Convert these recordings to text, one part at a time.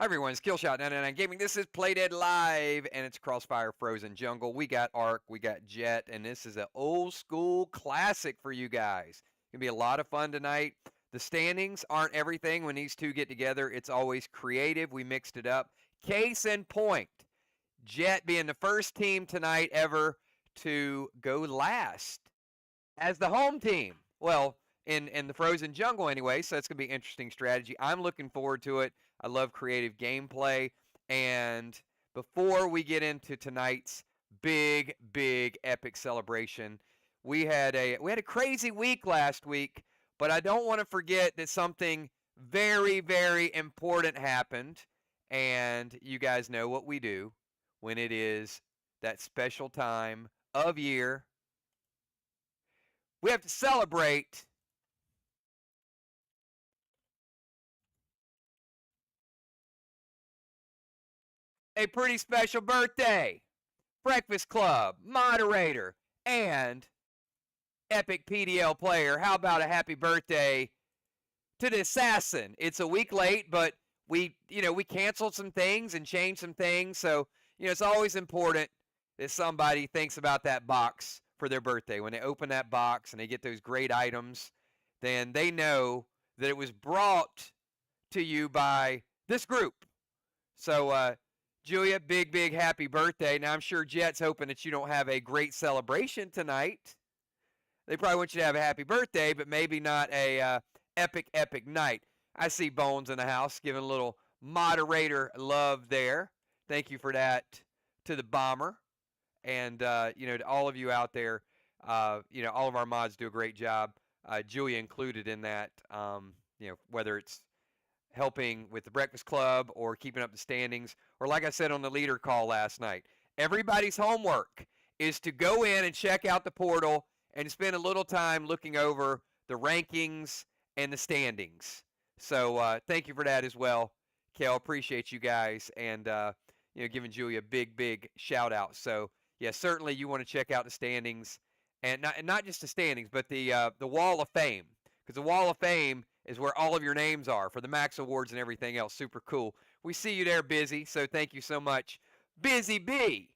Hi everyone, Skillshot99 Gaming. This is Playdead Live, and it's Crossfire Frozen Jungle. We got Ark, we got Jet, and this is an old school classic for you guys. Gonna be a lot of fun tonight. The standings aren't everything when these two get together. It's always creative. We mixed it up. Case in point, Jet being the first team tonight ever to go last as the home team. Well, in the Frozen Jungle anyway, so that's going to be an interesting strategy. I'm looking forward to it. I love creative gameplay. And before we get into tonight's big, big epic celebration, we had a crazy week last week, but I don't want to forget that something very, very important happened. And you guys know what we do when it is that special time of year. We have to celebrate a pretty special birthday. Breakfast Club, moderator, and epic PDL player. How about a happy birthday to the assassin? It's a week late, but we canceled some things and changed some things. So, it's always important that somebody thinks about that box for their birthday. When they open that box and they get those great items, then they know that it was brought to you by this group. So, Julia, big, big happy birthday. Now, I'm sure Jet's hoping that you don't have a great celebration tonight. They probably want you to have a happy birthday, but maybe not a epic, epic night. I see Bones in the house giving a little moderator love there. Thank you for that to the Bomber. And, to all of you out there, all of our mods do a great job. Julia included in that, whether it's helping with the Breakfast Club or keeping up the standings, or like I said on the leader call last night, everybody's homework is to go in and check out the portal and spend a little time looking over the rankings and the standings. So thank you for that as well, Kel. Appreciate you guys, and giving Julia a big, big shout out. So yeah, certainly you want to check out the standings, and not just the standings, but the Wall of Fame, because the Wall of Fame is where all of your names are for the Max Awards and everything else. Super cool. We see you there, Busy, so thank you so much. Busy B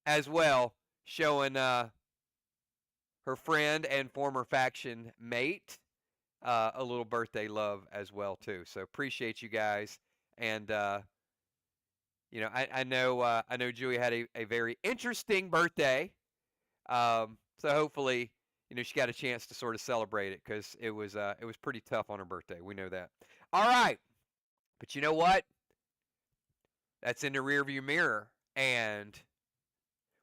as well, showing her friend and former faction mate a little birthday love as well, too. So appreciate you guys. And, I know Julia had a very interesting birthday. So hopefully, she got a chance to sort of celebrate it, because it was pretty tough on her birthday. We know that. All right. But you know what? That's in the rearview mirror. And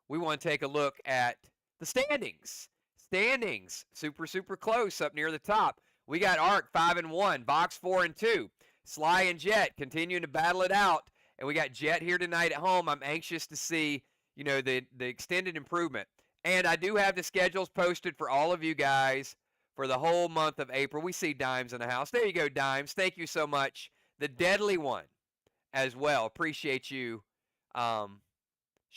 we want to take a look at the standings. Standings. Super, super close up near the top. We got Ark 5-1, Vox 4-2. Sly and Jet continuing to battle it out. And we got Jet here tonight at home. I'm anxious to see, the extended improvement. And I do have the schedules posted for all of you guys for the whole month of April. We see Dimes in the house. There you go, Dimes. Thank you so much. The Deadly One as well. Appreciate you showing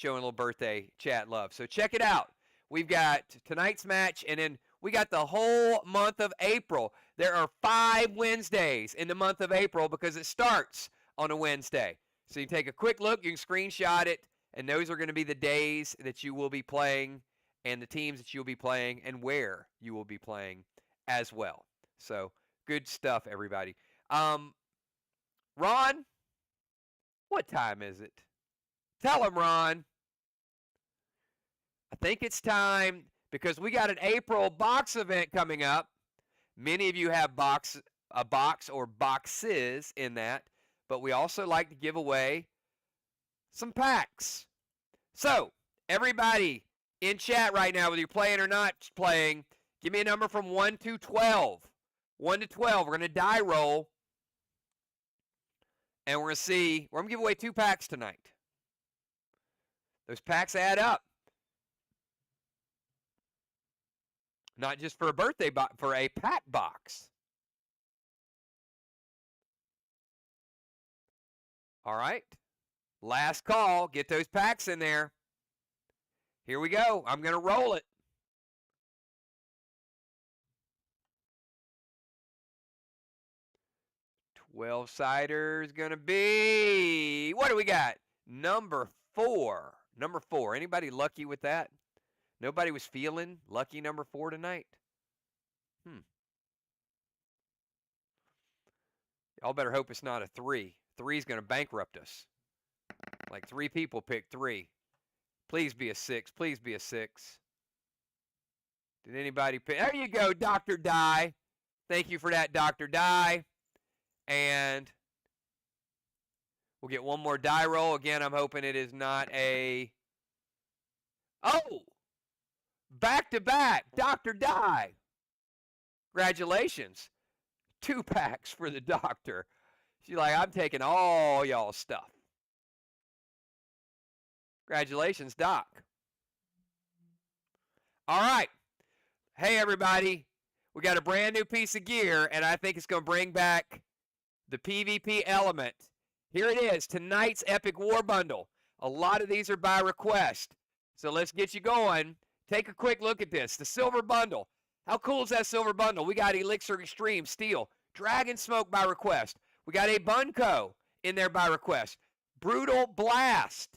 a little birthday chat love. So check it out. We've got tonight's match, and then we got the whole month of April. There are 5 Wednesdays in the month of April because it starts on a Wednesday. So you can take a quick look. You can screenshot it, and those are going to be the days that you will be playing, and the teams that you'll be playing, and where you will be playing as well. So good stuff, everybody. Ron, what time is it? Tell him, Ron. I think it's time, because we got an April box event coming up. Many of you have a box or boxes in that, but we also like to give away some packs. So everybody in chat right now, whether you're playing or not playing, give me a number from 1 to 12. 1 to 12. We're going to die roll. And we're going to see, we're going to give away 2 packs tonight. Those packs add up. Not just for a birthday box, for a pack box. All right. Last call. Get those packs in there. Here we go. I'm going to roll it. 12-sider is going to be, what do we got? Number 4. Number 4. Anybody lucky with that? Nobody was feeling lucky number 4 tonight? Y'all better hope it's not a 3. 3 is going to bankrupt us. Like 3 people picked 3. Please be a 6. Please be a 6. Did anybody pick? There you go, Dr. Die. Thank you for that, Dr. Die. And we'll get one more die roll. Again, I'm hoping it is not a... Oh! Back-to-back, Dr. Die. Congratulations. 2 packs for the doctor. She's like, I'm taking all y'all's stuff. Congratulations, Doc. All right. Hey, everybody. We got a brand new piece of gear, and I think it's going to bring back the PvP element. Here it is, tonight's Epic War Bundle. A lot of these are by request. So let's get you going. Take a quick look at this. The Silver Bundle. How cool is that Silver Bundle? We got Elixir Extreme, Steel, Dragon Smoke by request. We got a Bunko in there by request. Brutal Blast.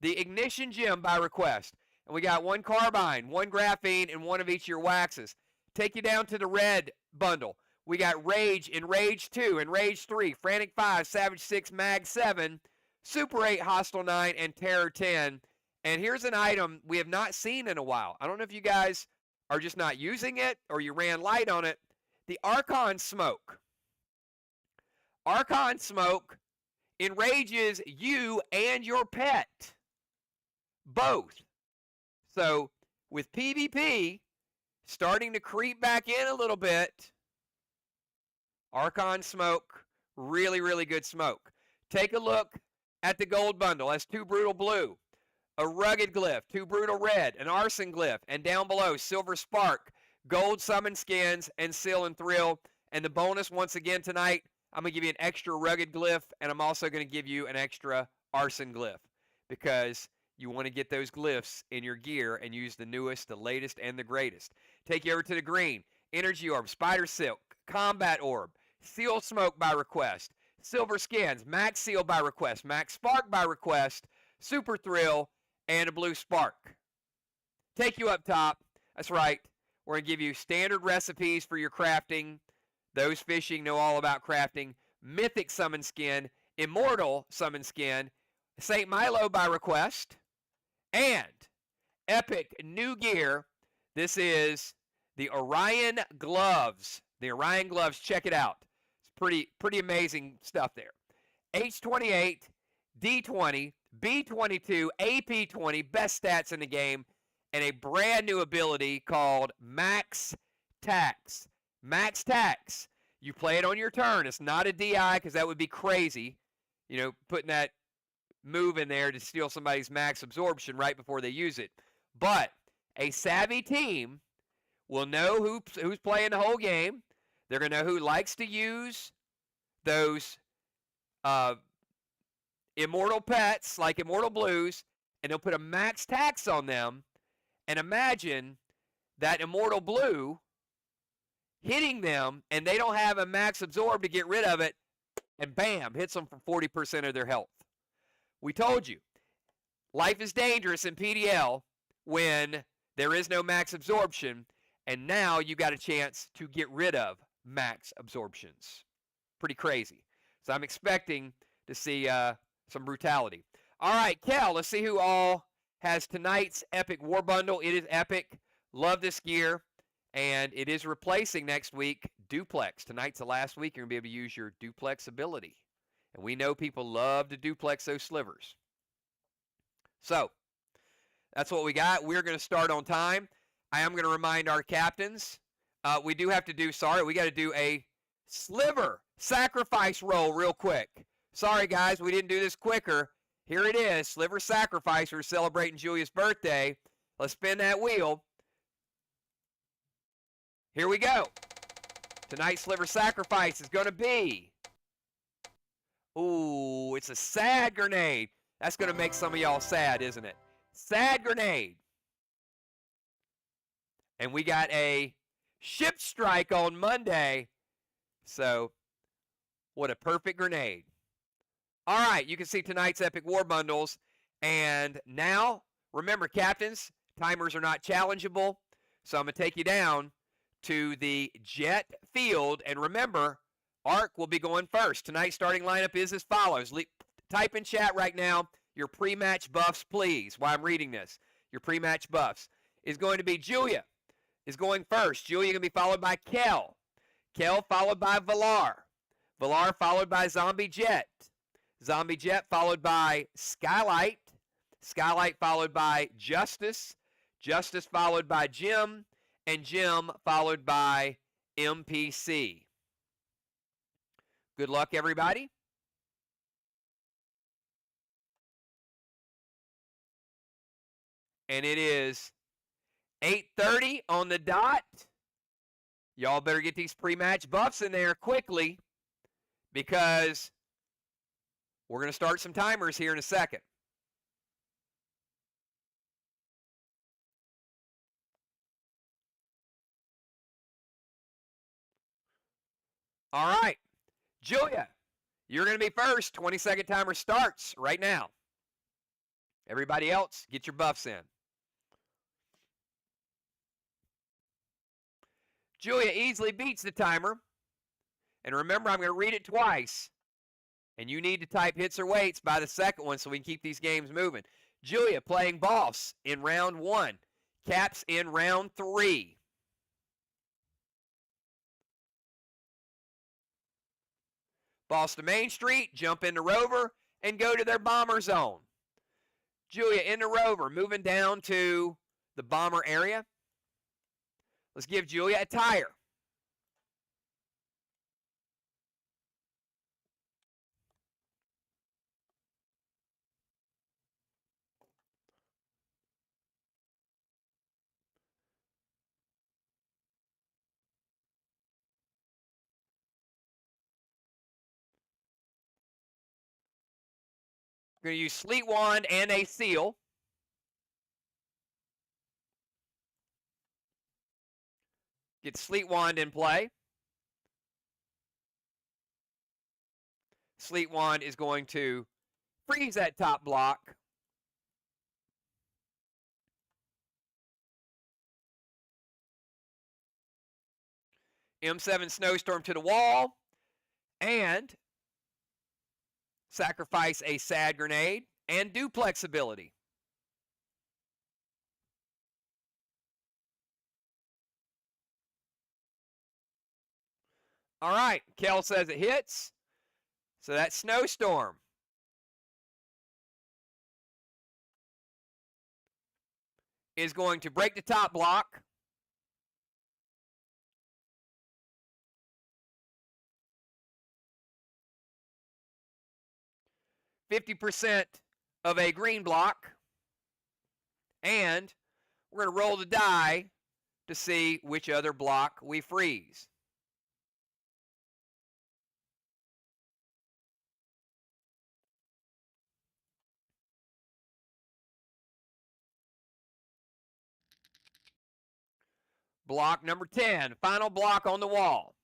The Ignition Gem by request. And we got 1 Carbine, 1 Graphene, and 1 of each of your waxes. Take you down to the Red Bundle. We got Rage in Rage 2 and Rage 3, Frantic 5, Savage 6, Mag 7, Super 8, Hostile 9, and Terror 10. And here's an item we have not seen in a while. I don't know if you guys are just not using it or you ran light on it. The Archon Smoke. Archon Smoke enrages you and your pet. Both. So with PvP starting to creep back in a little bit, Archon Smoke, really, really good smoke. Take a look at the Gold Bundle. That's 2 Brutal Blue, a Rugged Glyph, 2 Brutal Red, an Arson Glyph, and down below, Silver Spark, Gold Summon Skins, and Seal and Thrill. And the bonus, once again tonight, I'm going to give you an extra Rugged Glyph, and I'm also going to give you an extra Arson Glyph because you want to get those glyphs in your gear and use the newest, the latest, and the greatest. Take you over to the green. Energy Orb, Spider Silk, Combat Orb, Seal Smoke by request, Silver Skins, Max Seal by request, Max Spark by request, Super Thrill, and a Blue Spark. Take you up top. That's right. We're going to give you standard recipes for your crafting. Those fishing know all about crafting. Mythic Summon Skin, Immortal Summon Skin, St. Milo by request, and epic new gear. This is the Orion Gloves. The Orion Gloves, check it out. It's pretty amazing stuff there. H28, D20, B22, AP20, best stats in the game, and a brand new ability called Max Tax. Max Tax. You play it on your turn. It's not a DI because that would be crazy. You know, putting that move in there to steal somebody's max absorption right before they use it. But a savvy team will know who's playing the whole game. They're going to know who likes to use those immortal pets like Immortal Blues, and they'll put a max tax on them. And imagine that Immortal Blue hitting them, and they don't have a max absorb to get rid of it, and bam, hits them for 40% of their health. We told you, life is dangerous in PDL when there is no max absorption, and now you got a chance to get rid of max absorptions. Pretty crazy. So I'm expecting to see some brutality. All right, Kel, let's see who all has tonight's Epic War Bundle. It is epic. Love this gear. And it is replacing next week Duplex. Tonight's the last week you're going to be able to use your Duplex ability. And we know people love to duplex those slivers. So, that's what we got. We're going to start on time. I am going to remind our captains. We do have to do, we got to do a sliver sacrifice roll real quick. Sorry, guys, we didn't do this quicker. Here it is, sliver sacrifice. We're celebrating Julia's birthday. Let's spin that wheel. Here we go. Tonight's sliver sacrifice is going to be, ooh, it's a sad grenade. That's going to make some of y'all sad, isn't it? Sad grenade. And we got a ship strike on Monday. So What a perfect grenade. All right, you can see tonight's Epic War Bundles. And now, remember, captains, timers are not challengeable. So I'm going to take you down to the jet field. And remember, Ark will be going first. Tonight's starting lineup is as follows. Type in chat right now your pre-match buffs, please, while I'm reading this. Your pre-match buffs is going to be Julia is going first. Julia going to be followed by Kel. Kel followed by Valar. Valar followed by Zombie Jet. Zombie Jet followed by Skylight. Skylight followed by Justice. Justice followed by Jim. And Jim followed by MPC. Good luck, everybody. And it is 8:30 on the dot. Y'all better get these pre-match buffs in there quickly because we're going to start some timers here in a second. All right. Julia, you're going to be first. 20-second timer starts right now. Everybody else, get your buffs in. Julia easily beats the timer. And remember, I'm going to read it twice. And you need to type hits or waits by the second one so we can keep these games moving. Julia playing boss in round 1. Caps in round 3. Boss to Main Street, jump into Rover, and go to their bomber zone. Julia into Rover, moving down to the bomber area. Let's give Julia a tire. We're going to use Sleet Wand and a seal. Get Sleet Wand in play. Sleet Wand is going to freeze that top block. M7 Snowstorm to the wall. And sacrifice a sad grenade and duplex ability. All right, Kel says it hits. So that's Snowstorm. Is going to break the top block. %50 of a green block. And we're going to roll the die to see which other block we freeze. Block number 10, final block on the wall.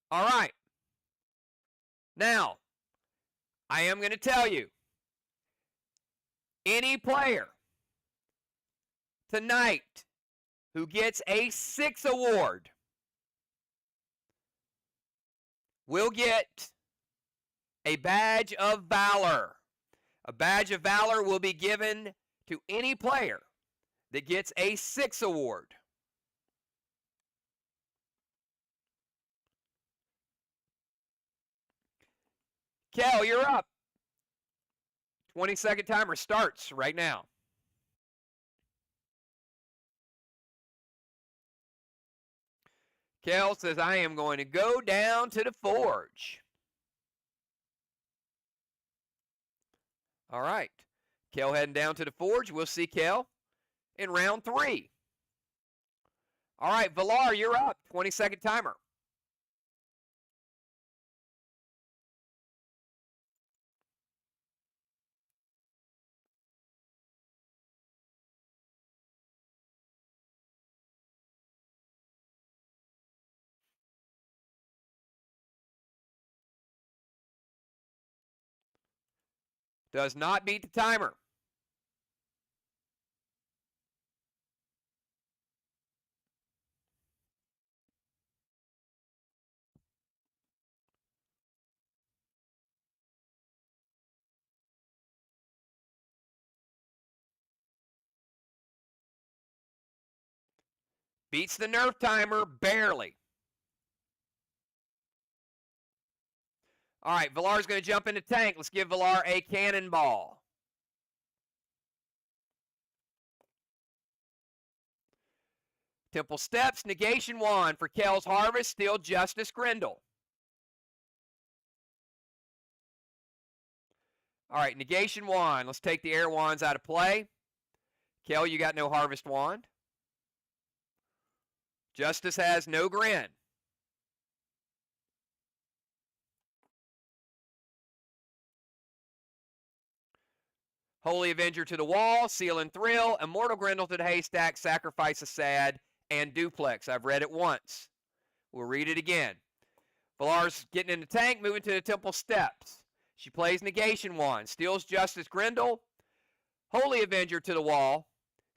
All right. Now, I am going to tell you, any player tonight who gets a 6 award will get a badge of valor. A badge of valor will be given to any player that gets a 6 award. Kel, you're up. 20-second timer starts right now. Kel says, I am going to go down to the forge. All right. Kel heading down to the forge. We'll see Kel in round 3. All right, Valar, you're up. 20-second timer. Does not beat the timer. Beats the nerf timer, barely. All right, Villar's going to jump into tank. Let's give Villar a cannonball. Temple Steps, negation wand for Kel's Harvest, still Justice Grendel. All right, negation wand. Let's take the air wands out of play. Kel, you got no Harvest wand. Justice has no grin. Holy Avenger to the wall, Seal and Thrill, Immortal Grendel to the haystack, Sacrifice a Sad, and Duplex. I've read it once. We'll read it again. Villar's getting in the tank, moving to the Temple Steps. She plays negation wand, steals Justice Grendel, Holy Avenger to the wall,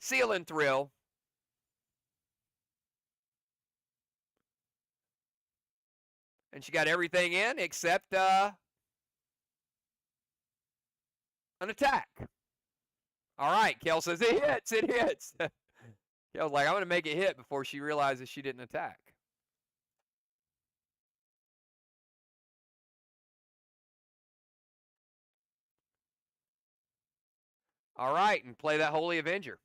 Seal and Thrill, and she got everything in except an attack. All right, Kel says, it hits, it hits. Kel's like, I'm going to make it hit before she realizes she didn't attack. All right, and play that Holy Avenger.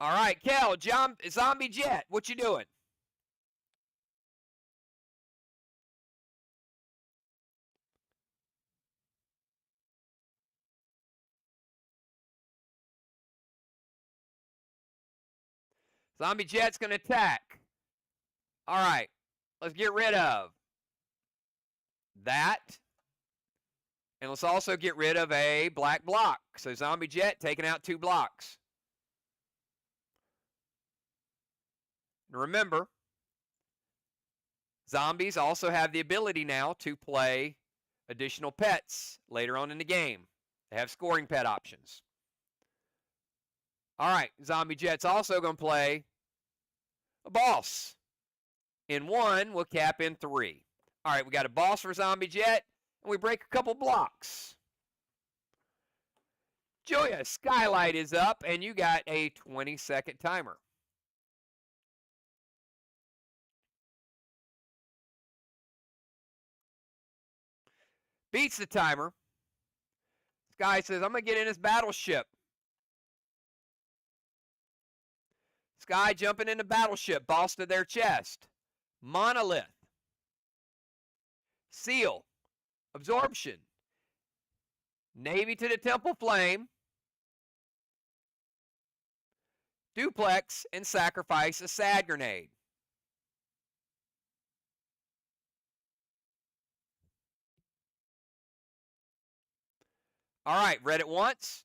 All right, Kel, Zombie Jet, what you doing? Zombie Jet's going to attack. All right, let's get rid of that. And let's also get rid of a black block. So Zombie Jet taking out 2 blocks. Remember, zombies also have the ability now to play additional pets later on in the game. They have scoring pet options. All right, Zombie Jet's also going to play a boss. In 1, we'll cap in 3. All right, we got a boss for Zombie Jet, and we break a couple blocks. Julia, Skylight is up, and you got a 20-second timer. Beats the timer. Sky says, I'm going to get in his battleship. Sky jumping into battleship. Boss to their chest. Monolith. Seal. Absorption. Navy to the Temple Flame. Duplex and Sacrifice a Sad Grenade. All right, read it once.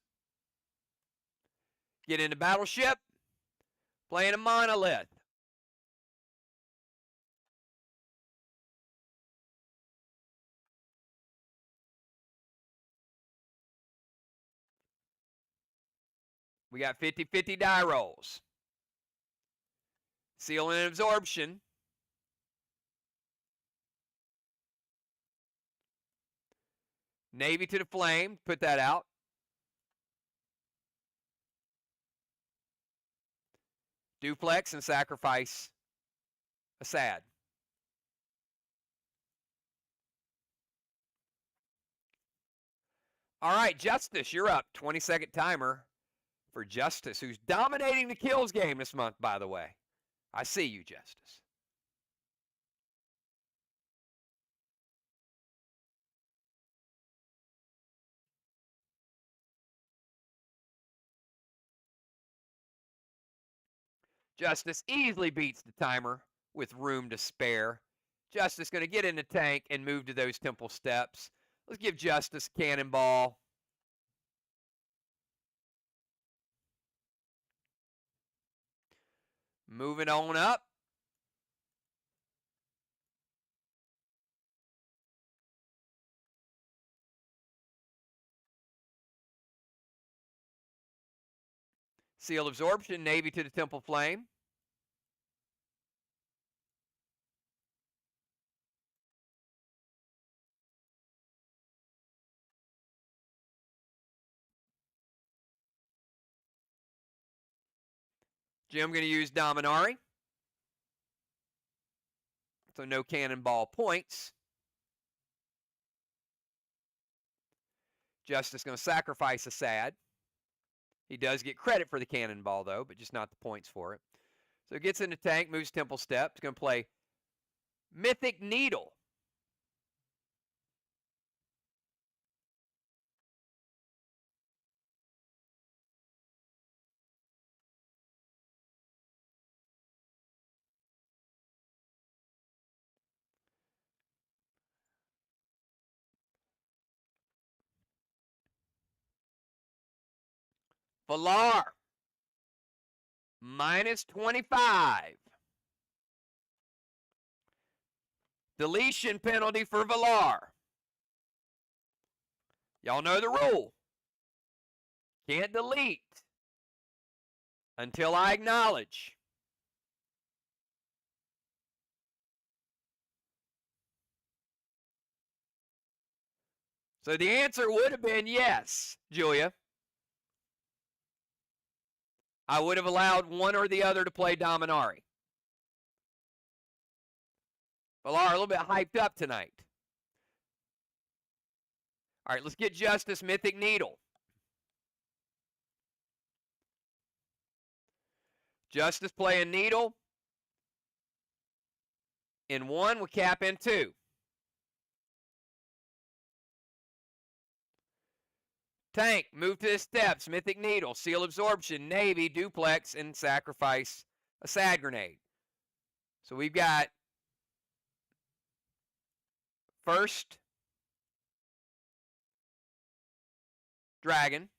Get into battleship. Playing a Monolith. We got 50-50 die rolls. Seal and Absorption. Navy to the Flame. Put that out. Duplex and Sacrifice a Sad. All right, Justice, you're up. 20-second timer for Justice, who's dominating the kills game this month, by the way. I see you, Justice. Justice easily beats the timer with room to spare. Justice going to get in the tank and move to those Temple Steps. Let's give Justice Cannonball. Moving on up. Seal Absorption, Navy to the Temple Flame. Jim going to use Dominari. So no cannonball points. Justice going to sacrifice a sad. He does get credit for the cannonball, though, but just not the points for it. So it gets in the tank, moves Temple Step. He's going to play Mythic Needle. Valar. Minus 25. Deletion penalty for Valar. Y'all know the rule. Can't delete until I acknowledge. So the answer would have been yes, Julia. I would have allowed one or the other to play Dominari. Valar, a little bit hyped up tonight. All right, let's get Justice Mythic Needle. Justice playing Needle. In 1 with cap in 2. Tank, move to the steps, Mythic Needle, Seal Absorption, Navy, Duplex, and sacrifice a sad grenade. So we've got first Dragon.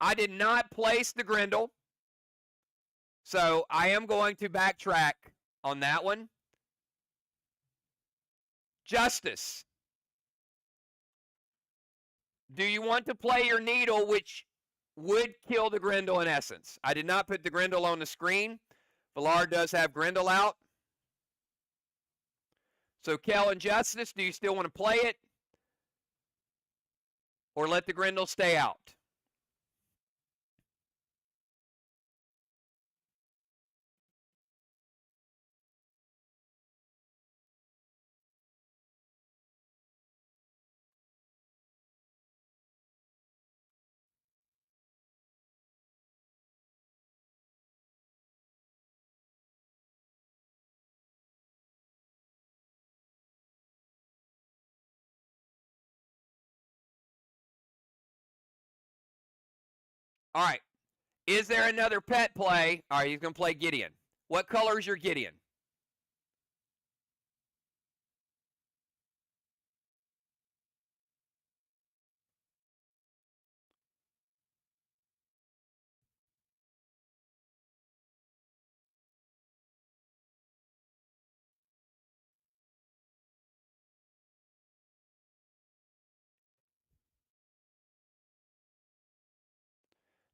I did not place the Grendel, so I am going to backtrack on that one. Justice. Do you want to play your Needle, which would kill the Grendel in essence? I did not put the Grendel on the screen. Valar does have Grendel out. So Kel and Justice, do you still want to play it? Or let the Grendel stay out? All right. Is there another pet play? All right, he's going to play Gideon. What color is your Gideon?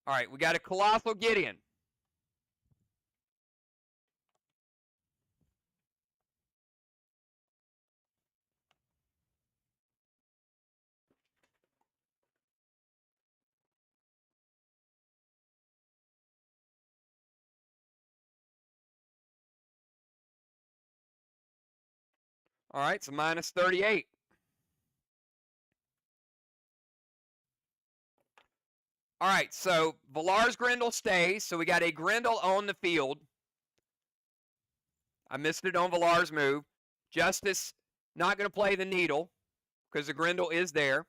All right, we got a Colossal Gideon. All right, so minus 38. All right, so Valar's Grendel stays, so we got a Grendel on the field. I missed it on Valar's move. Justice not going to play the Needle because the Grendel is there.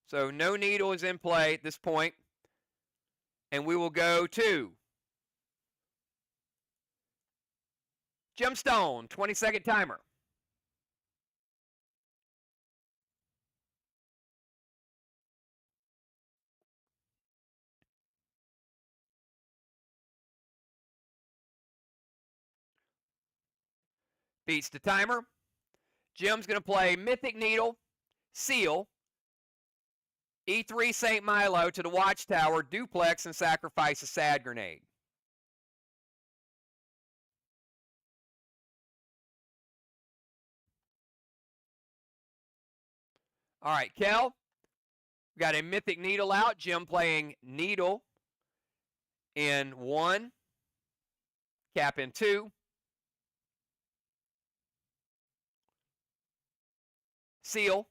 So no Needle is in play at this point. And we will go to Gemstone, 20-second timer. Beats the timer. Jim's going to play Mythic Needle, Seal, E3 St. Milo to the Watchtower, Duplex, and sacrifice a Sad Grenade. All right, Kel, we got a Mythic Needle out. Jim playing Needle in 1, Cap in 2, Seal,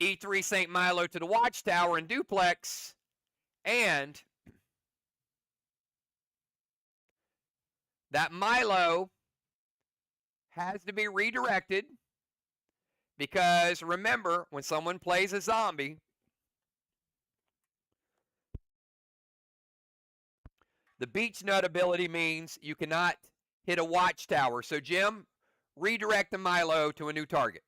E3 St. Milo to the Watchtower and Duplex, and that Milo has to be redirected because remember, when someone plays a zombie, the Beach Nut ability means you cannot hit a Watchtower. So Jim, redirect the Milo to a new target.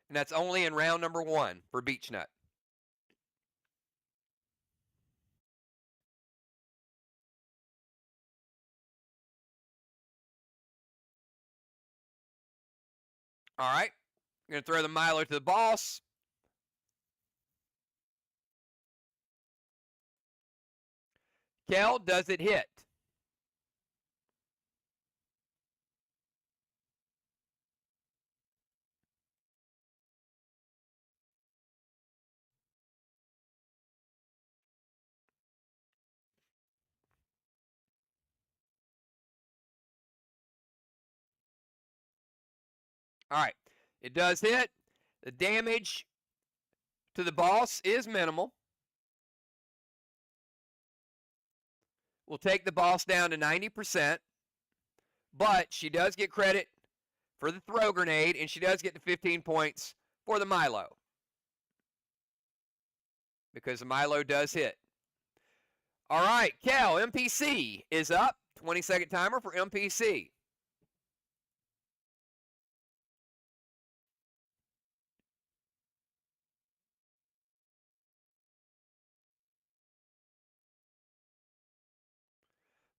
And that's only in round number 1 for Beach Nut. All right. I'm going to throw the Milo to the boss. Kel, does it hit? All right. It does hit. The damage to the boss is minimal. We'll take the boss down to 90%, but she does get credit for the throw grenade, and she does get the 15 points for the Milo because the Milo does hit. All right, Kel, MPC is up. 20-second timer for MPC.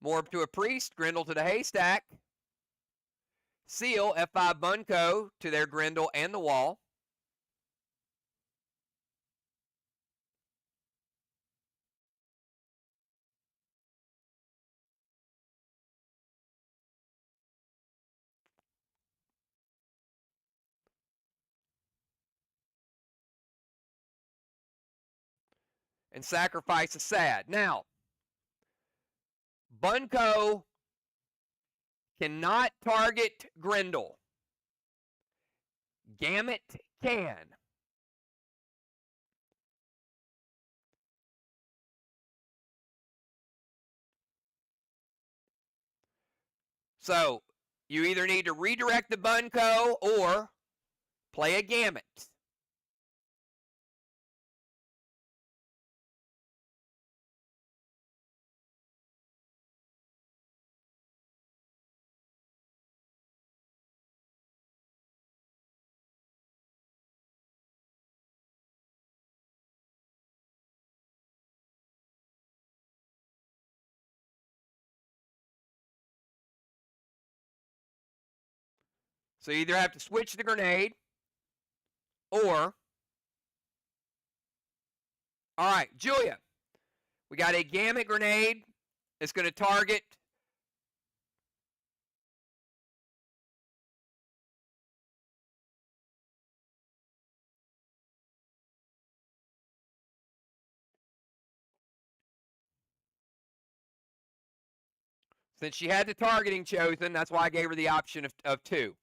Morb to a Priest, Grendel to the Haystack. Seal, F5 Bunko to their Grendel and the wall. And sacrifice a Sad. Now, Bunko cannot target Grendel. Gamut can. So, you either need to redirect the Bunko or play a Gamut. So you either have to switch the grenade or... All right, Julia. We got a Gamut grenade. It's going to target... Since she had the targeting chosen, that's why I gave her the option of 2.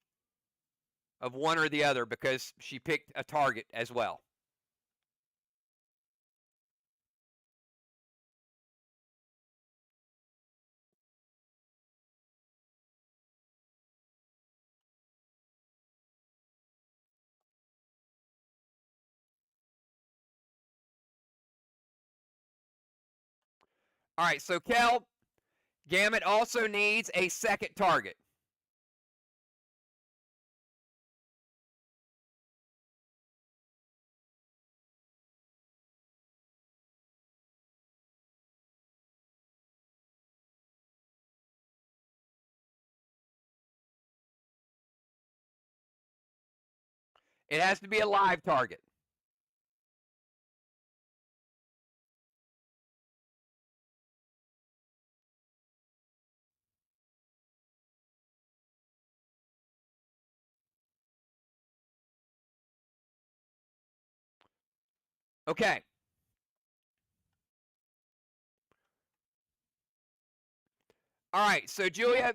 Of one or the other, because she picked a target as well. All right, so Kel, Gamut also needs a second target. It has to be a live target. Okay. All right, so Julia,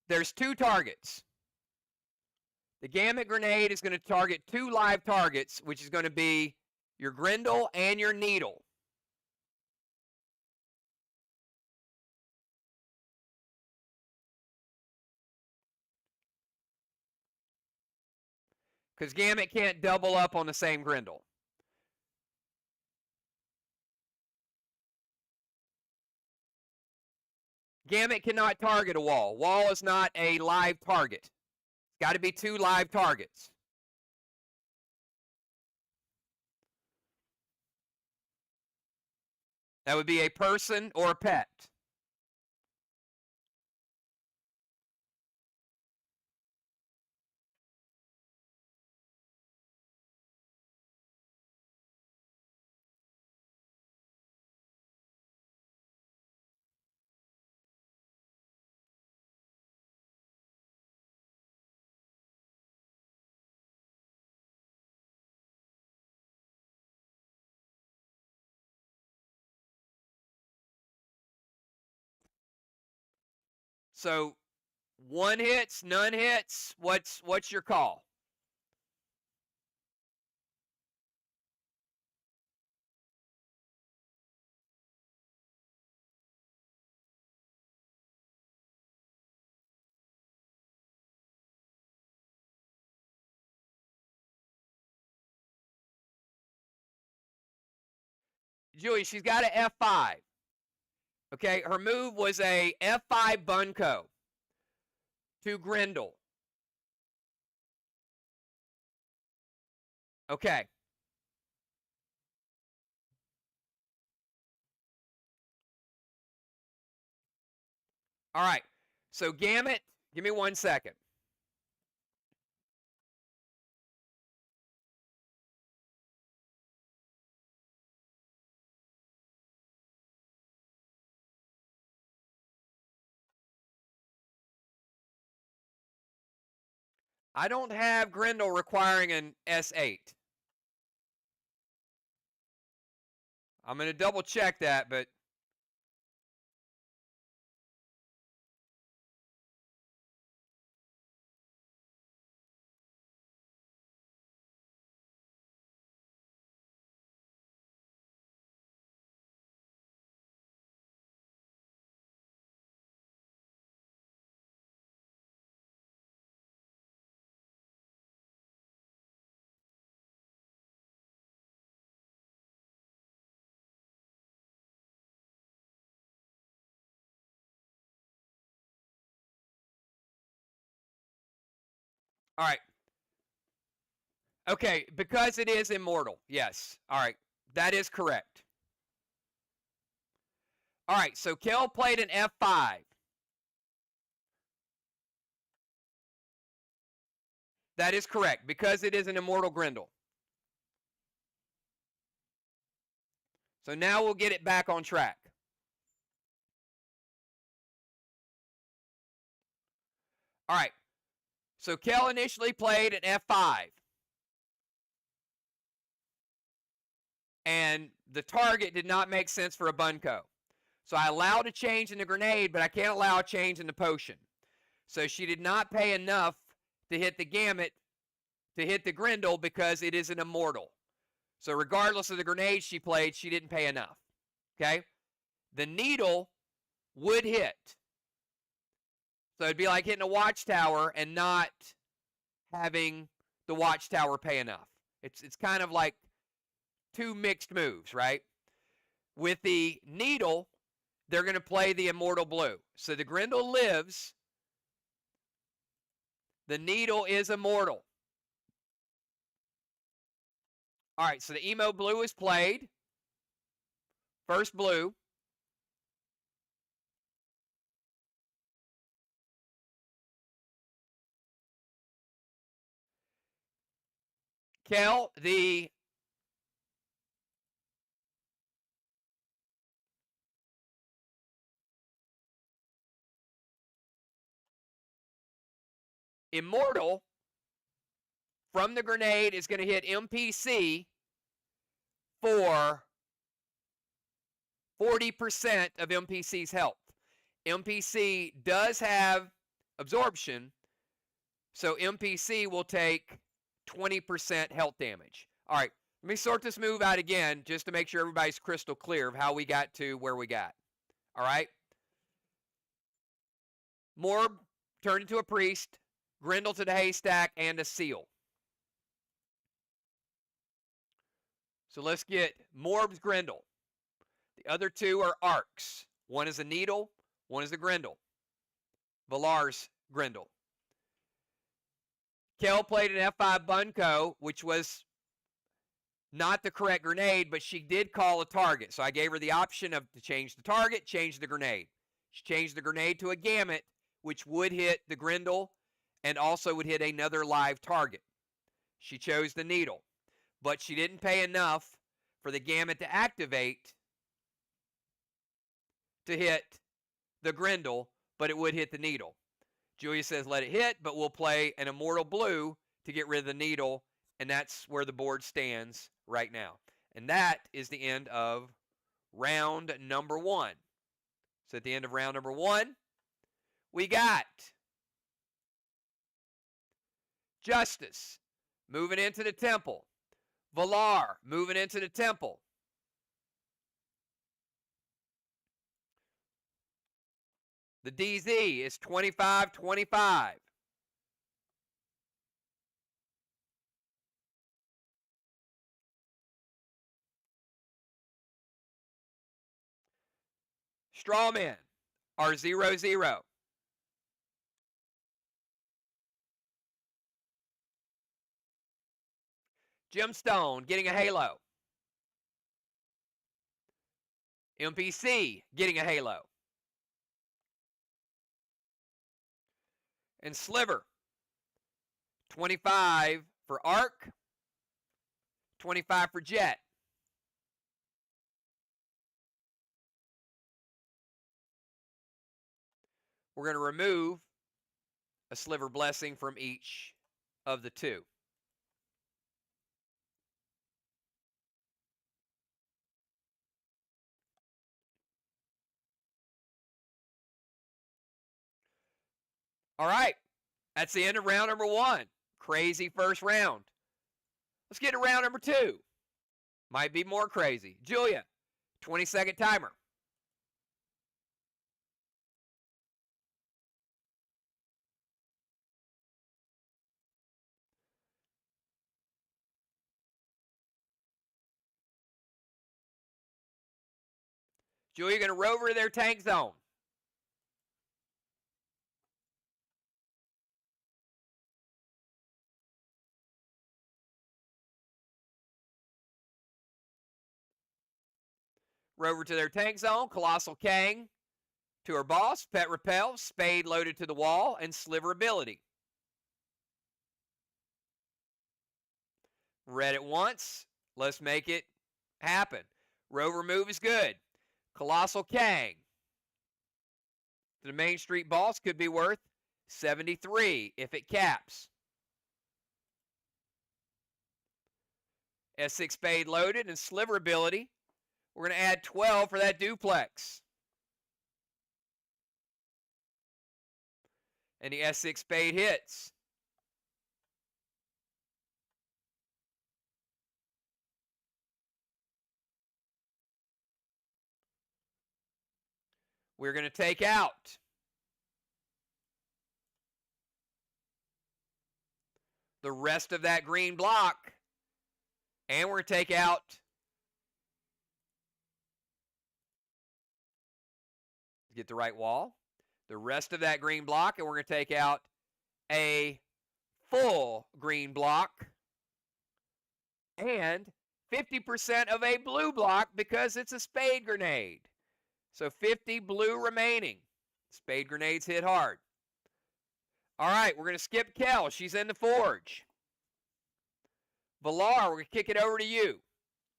there's 2 targets. The Gamut grenade is going to target 2 live targets, which is going to be your Grendel and your Needle. Because Gamut can't double up on the same Grendel. Gamut cannot target a wall. Wall is not a live target. It's got to be 2 live targets. That would be a person or a pet. So 1 hits, none hits. What's your call? Julie, she's got an F5. Okay, her move was a F5 Bunko to Grendel. Okay. All right. So Gamut, give me 1 second. I don't have Grendel requiring an S8. I'm going to double check that, but all right. Okay, because it is immortal. Yes. All right. That is correct. All right, so Kel played an F5. That is correct, because it is an immortal Grendel. So now we'll get it back on track. All right. So Kel initially played an F5. And the target did not make sense for a Bunko. So I allowed a change in the grenade, but I can't allow a change in the potion. So she did not pay enough to hit the Gamut, to hit the Grendel, because it is an immortal. So regardless of the grenade she played, she didn't pay enough. Okay? The Needle would hit. So it'd be like hitting a watchtower and not having the watchtower pay enough. It's kind of like two mixed moves, right? With the needle, they're going to play the immortal blue. So the Grendel lives. The needle is immortal. All right, so the emo blue is played. First blue. Kel, the immortal from the grenade is going to hit MPC for 40% of MPC's health. MPC does have absorption, so MPC will take 20% health damage. All right, let me sort this move out again just to make sure everybody's crystal clear of how we got to where we got. All right? Morb turned into a priest, Grendel to the haystack, and a seal. So let's get Morb's Grendel. The other two are arcs. One is a needle, one is a Grendel. Valar's Grendel. Kel played an F5 Bunko, which was not the correct grenade, but she did call a target. So I gave her the option of to change the target, change the grenade. She changed the grenade to a gamut, which would hit the Grendel and also would hit another live target. She chose the needle, but she didn't pay enough for the gamut to activate to hit the Grendel, but it would hit the needle. Julia says let it hit, but we'll play an immortal blue to get rid of the needle, and that's where the board stands right now. And that is the end of round number 1. So at the end of round number 1, we got Justice moving into the temple. Valar moving into the temple. The DZ is 25-25. Strawmen are 0-0. Gemstone getting a halo. MPC getting a halo. And Sliver, 25 for Arc, 25 for Jet. We're going to remove a Sliver Blessing from each of the two. All right, that's the end of round number 1. Crazy first round. Let's get to round number 2. Might be more crazy. Julia, 20-second timer. Julia, going to rover to their tank zone. Rover to their tank zone. Colossal Kang to her boss. Pet Repel. Spade loaded to the wall. And Sliver ability. Read it once. Let's make it happen. Rover move is good. Colossal Kang to the Main Street boss could be worth 73 if it caps. S6 Spade loaded and Sliver ability. We're going to add 12 for that duplex. And the S6 Spade hits. We're going to take out the rest of that green block. And we're going to take out Get the right wall. The rest of that green block, and we're going to take out a full green block and 50% of a blue block because it's a spade grenade. So 50 blue remaining. Spade grenades hit hard. All right, we're going to skip Kel. She's in the forge. Villar, we're going to kick it over to you.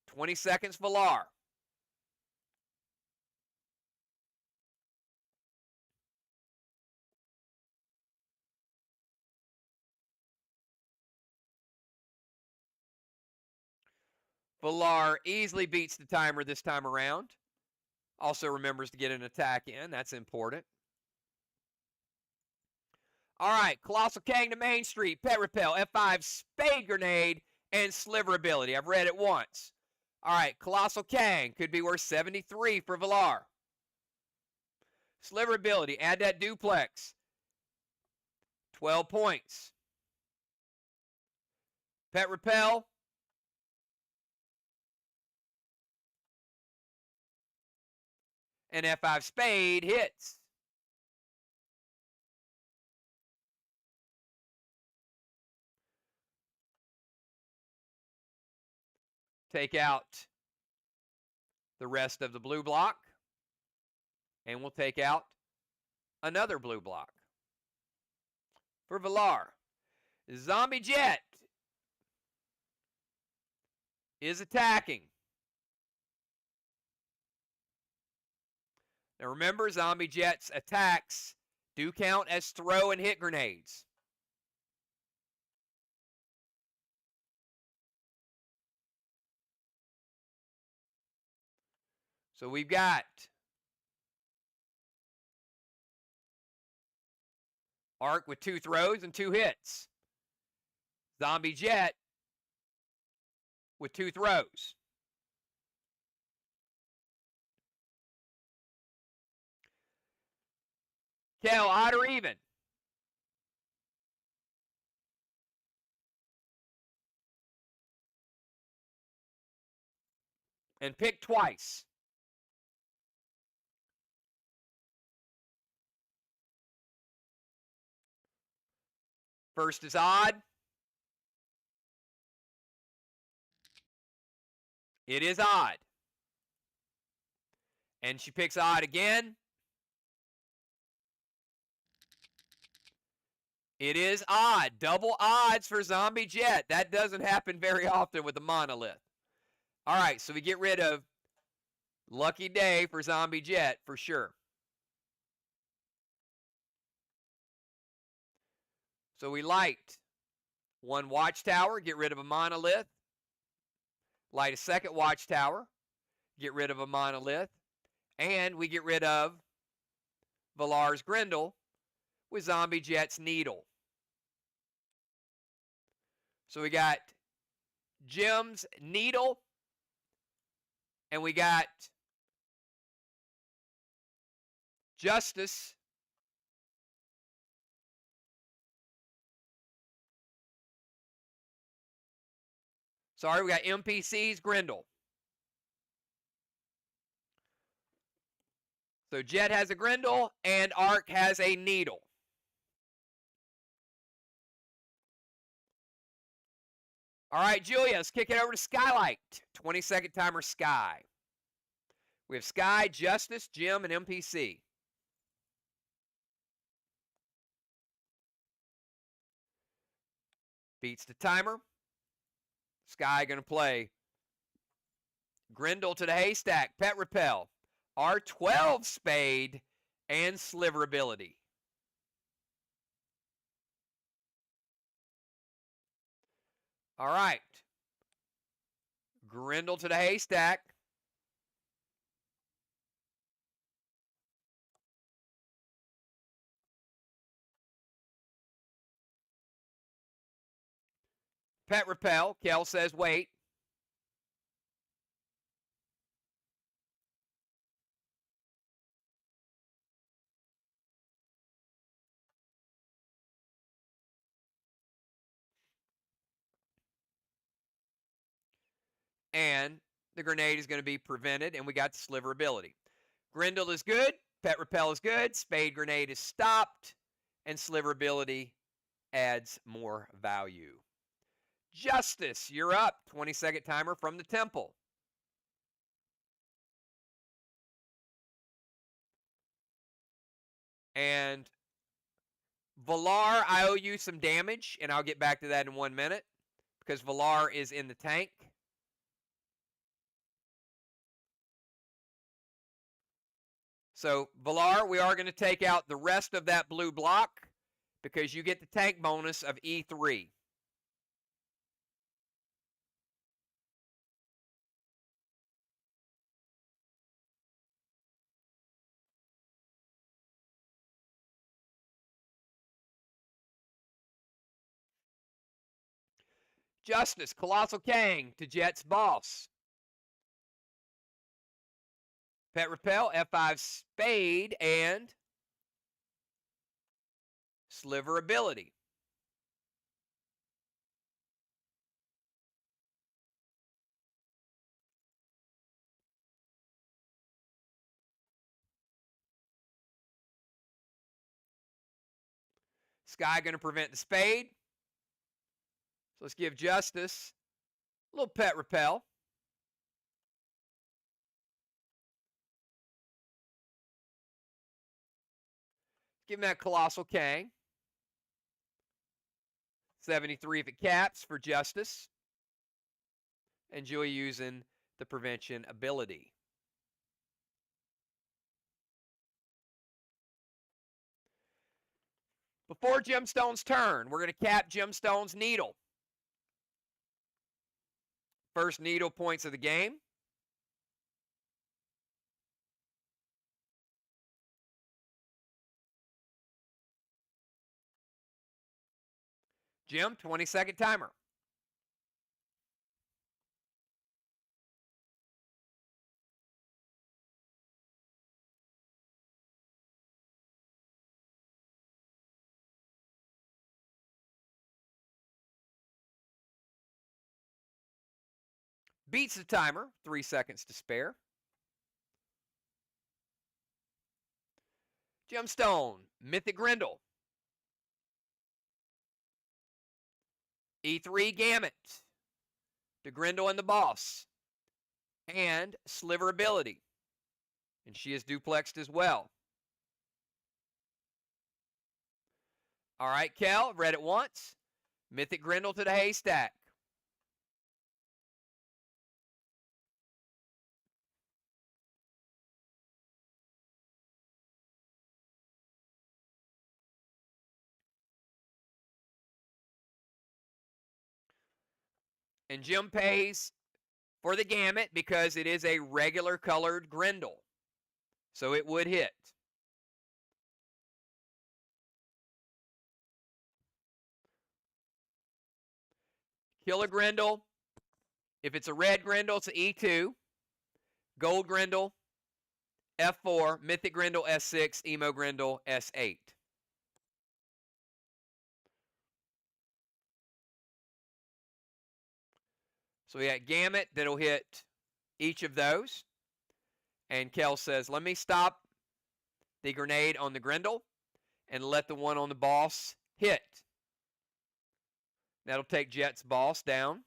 20 seconds, Villar. Villar easily beats the timer this time around. Also remembers to get an attack in. That's important. All right, Colossal Kang to Main Street, Pet Repel, F5, Spade Grenade, and Sliver Ability. I've read it once. All right, Colossal Kang could be worth 73 for Villar. Sliver Ability, add that duplex. 12 points. Pet Repel. And F5 Spade hits. Take out the rest of the blue block. And we'll take out another blue block. For Villar, Zombie Jet is attacking. Now remember, Zombie Jet's attacks do count as throw and hit grenades. So we've got Arc with 2 throws and 2 hits. Zombie Jet with 2 throws. Kel, odd or even? And pick twice. First is odd. It is odd. And she picks odd again. It is odd. Double odds for Zombie Jet. That doesn't happen very often with the monolith. All right, so we get rid of Lucky Day for Zombie Jet for sure. So we light 1 watchtower, get rid of a monolith. Light a second watchtower, get rid of a monolith. And we get rid of Villar's Grendel with Zombie Jet's Needle. So we got Jim's Needle, and we got Justice. Sorry, we got MPC's Grendel. So Jet has a Grendel, and Arc has a Needle. All right, Julia, let's kick it over to Skylight. 20-second timer, Sky. We have Sky, Justice, Jim, and MPC. Beats the timer. Sky going to play Grendel to the Haystack, Pet Repel, R12 Spade, and Sliver Ability. All right. Grendel to the Haystack. Pet Repel. Kel says wait. And the grenade is going to be prevented, and we got the Sliver Ability. Grendel is good. Pet Repel is good. Spade Grenade is stopped. And Sliverability adds more value. Justice, you're up. 20-second timer from the temple. And Valar, I owe you some damage, and I'll get back to that in 1 minute because Valar is in the tank. So, Valar, we are going to take out the rest of that blue block because you get the tank bonus of E3. Justice, Colossal Kang to Jet's boss. Pet Repel, F5 Spade, and Sliverability. Sky going to prevent the spade. So let's give Justice a little Pet Repel. Give him that Colossal Kang. 73 if it caps for Justice. Enjoy using the prevention ability. Before Gemstone's turn, we're going to cap Gemstone's needle. First needle points of the game. Jim, 20-second timer. Beats the timer, 3 seconds to spare. Gemstone, Mythic Grendel. E3 Gamut to Grendel and the boss. And Sliverability. And she is duplexed as well. All right, Kel, read it once. Mythic Grendel to the haystack. And Jim pays for the gamut because it is a regular colored Grendel. So it would hit. Kill a Grendel. If it's a red Grendel, it's an E2. Gold Grendel, F4. Mythic Grendel, S6. Emo Grendel, S8. So we got Gamut that'll hit each of those. And Kel says, let me stop the grenade on the Grendel and let the one on the boss hit. That'll take Jet's boss down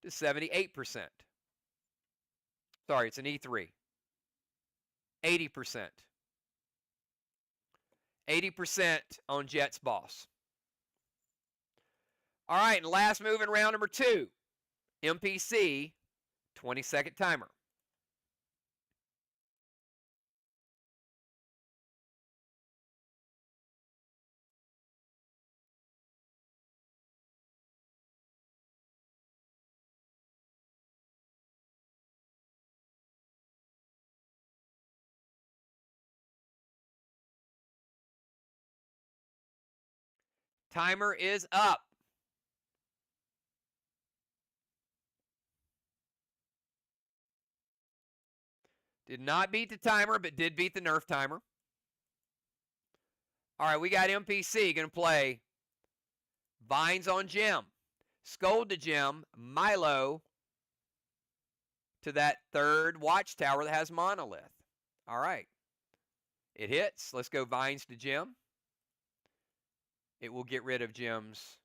to 78%. Sorry, it's an E3. 80%. 80% on Jet's boss. All right, and last move in round number 2. MPC, 20-second timer. Timer is up. Did not beat the timer, but did beat the nerf timer. All right, we got MPC going to play Vines on Jim, Scold to Jim, Milo, to that third watchtower that has monolith. All right. It hits. Let's go vines to Jim. It will get rid of Jim's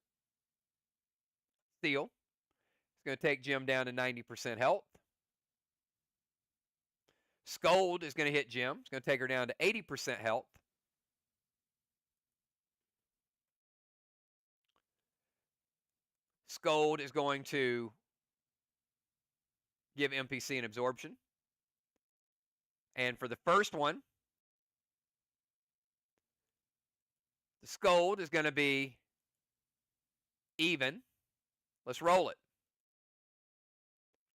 steal. It's going to take Jim down to 90% health. Scold is going to hit Jim. It's going to take her down to 80% health. Scold is going to give NPC an absorption. And for the first one, the Scold is going to be even. Let's roll it.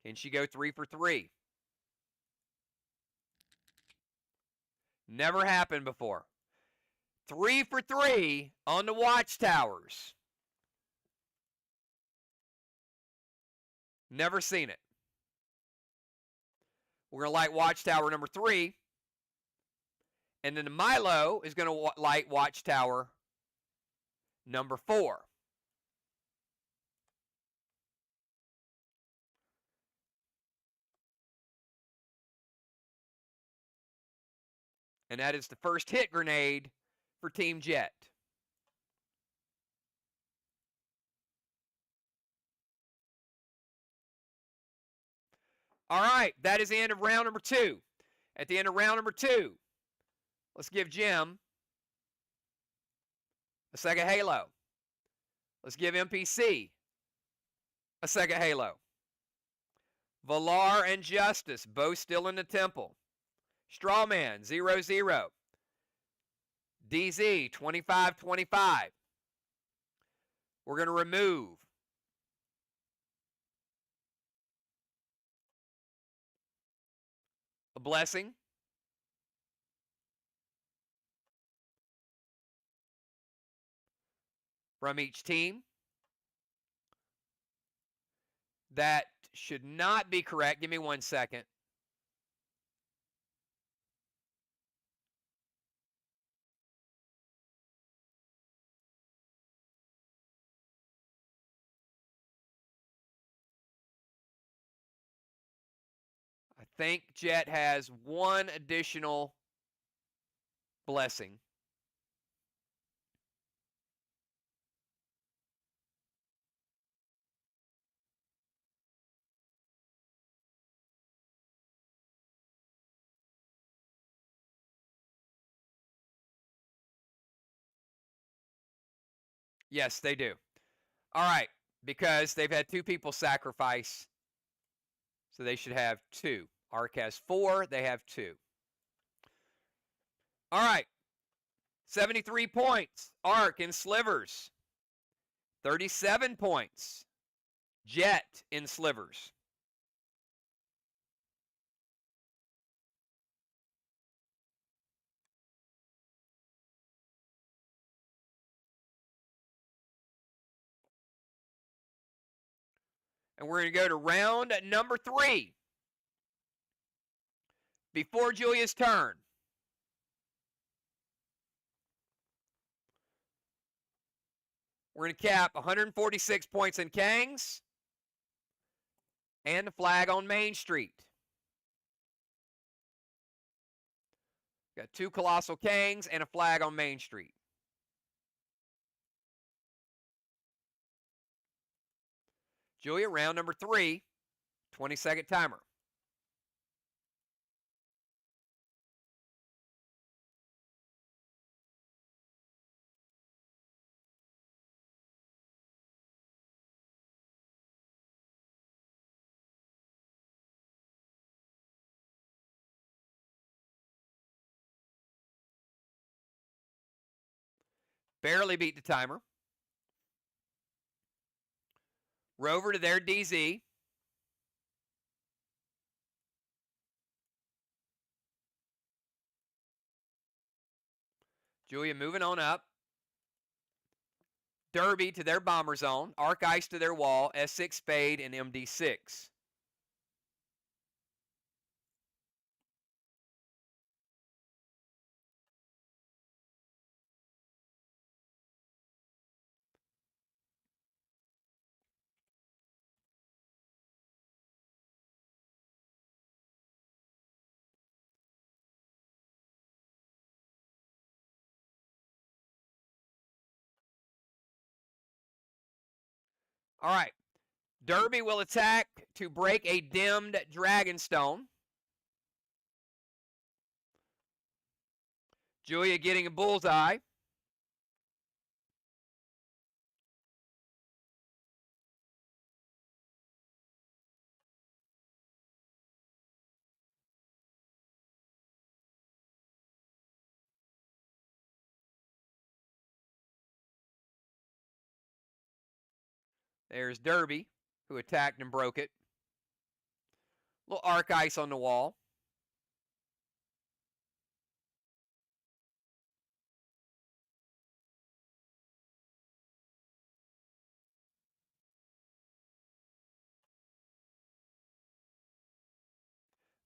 Can she go 3 for 3? Never happened before. 3 for 3 on the watchtowers. Never seen it. We're going to light watchtower number 3. And then the Milo is going to light watchtower number 4. And that is the first hit grenade for Team Jet. All right, that is the end of round number 2. At the end of round number 2, let's give Jim a second halo. Let's give NPC a second halo. Valar and Justice, both still in the temple. Strawman, 0-0. DZ, 25-25. We're going to remove a blessing. From each team. That should not be correct. Give me 1 second. I think Jet has 1 additional blessing. Yes, they do. All right, because they've had 2 people sacrifice, so they should have 2. Ark has 4, they have 2. All right, 73 points, Ark in slivers. 37 points, Jet in slivers. And we're going to go to round number 3. Before Julia's turn. We're going to cap 146 points in Kangs. And the flag on Main Street. Got 2 Colossal Kangs and a flag on Main Street. Julia, round number 3, 20-second timer. Barely beat the timer. Rover to their DZ. Julia moving on up. Derby to their bomber zone. Arc Ice to their wall. S6 Spade and MD6. All right. Derby will attack to break a dimmed Dragonstone. Julia getting a bullseye. There's Derby, who attacked and broke it. Little arc ice on the wall.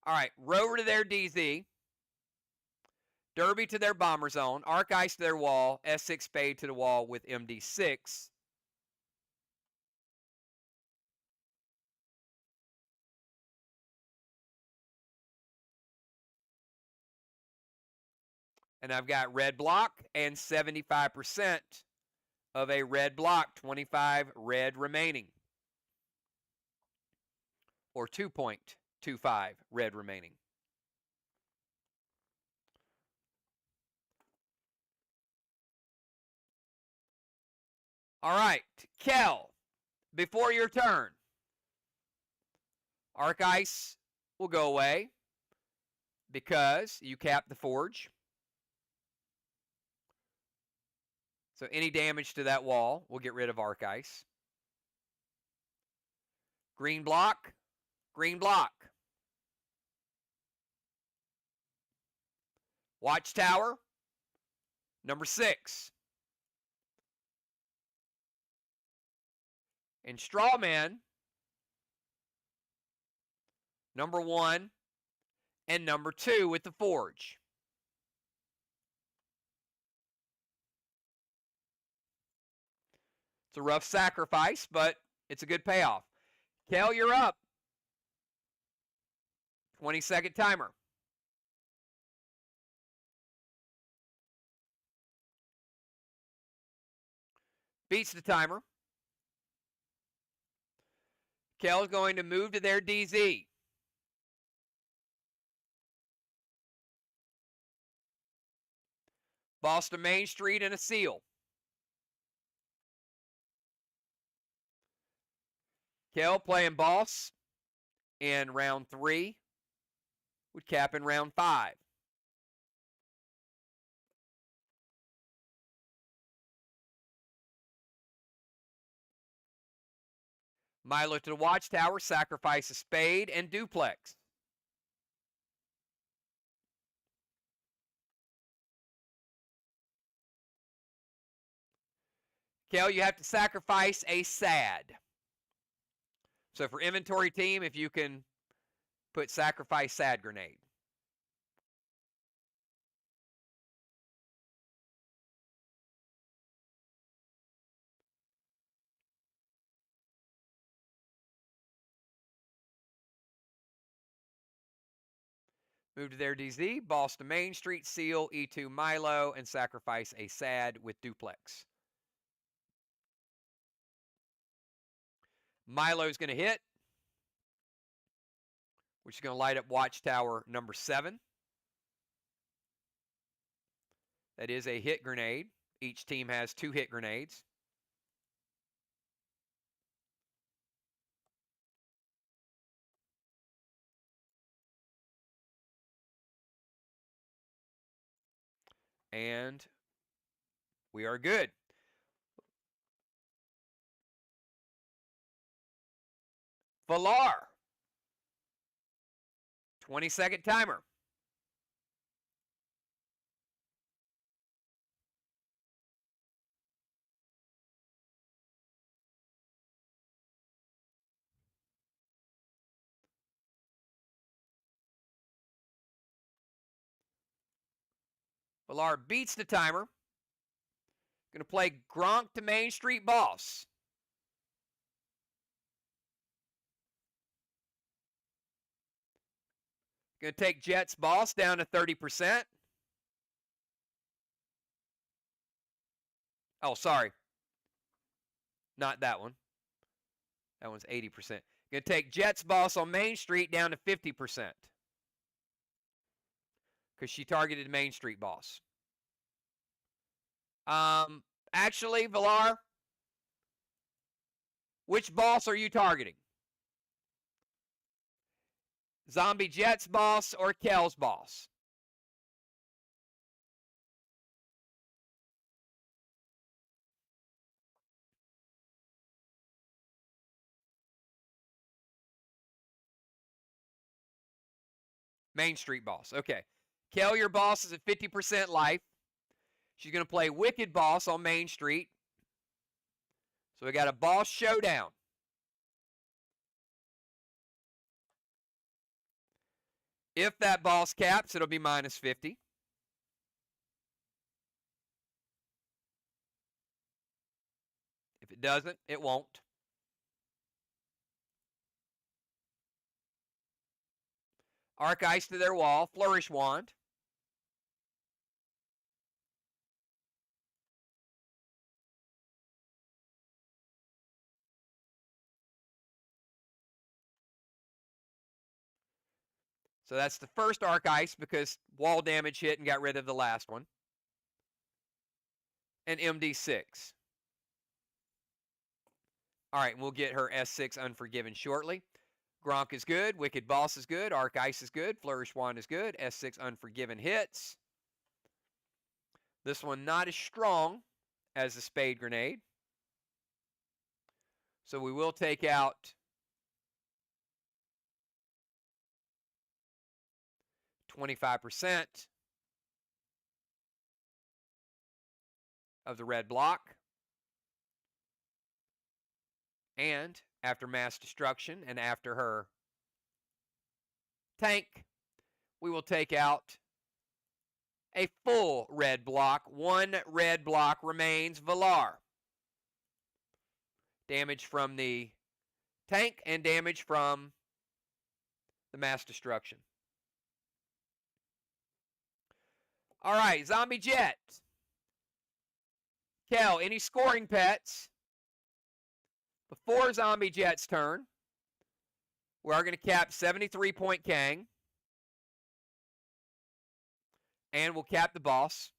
All right, rover to their DZ. Derby to their bomber zone. Arc ice to their wall. S6 spade to the wall with MD6. And I've got red block and 75% of a red block. 25 red remaining. Or 2.25 red remaining. All right, Kel, before your turn, arc ice will go away because you cap the forge. So any damage to that wall will get rid of arc ice. Green block, green block. Watchtower, number 6. And Strawman, number 1 and number 2 with the forge. It's a rough sacrifice, but it's a good payoff. Kel, you're up. 20-second timer. Beats the timer. Kel's going to move to their DZ. Boston Main Street and a seal. Kel playing boss in round 3. Would cap in round 5. Milo to the Watchtower, sacrifice a spade and duplex. Kel, you have to sacrifice a sad. So for inventory team, if you can put sacrifice sad grenade. Move to their DZ, Boston Main Street, seal, E2 Milo, and sacrifice a sad with duplex. Milo's going to hit, which is going to light up Watchtower number 7. That is a hit grenade. Each team has 2 hit grenades. And we are good. Valar. 20-second timer. Valar beats the timer. Going to play Gronk to Main Street Boss. Going to take Jet's Boss down to 30%. Oh, sorry. Not that one. That one's 80%. Going to take Jet's boss on Main Street down to 50%. Because she targeted Main Street boss. Actually, Villar, which boss are you targeting? Zombie Jet's boss or Kel's boss? Main Street boss. Okay. Kel, your boss is at 50% life. She's going to play Wicked Boss on Main Street. So we got a boss showdown. If that boss caps, it'll be minus 50. If it doesn't, it won't. Arc Ice to their wall. Flourish Wand. So that's the first Arc Ice because wall damage hit and got rid of the last one. And MD6. All right, we'll get her S6 Unforgiven shortly. Gronk is good. Wicked Boss is good. Arc Ice is good. Flourish Wand is good. S6 Unforgiven hits. This one not as strong as the Spade Grenade. So we will take out 25% of the red block. And after mass destruction and after her tank, we will take out a full red block. One red block remains. Villar. Damage from the tank and damage from the mass destruction. All right, Zombie Jet. Kel, any scoring pets? Before Zombie Jet's turn, we are going to cap 73-point Kang. And we'll cap the boss.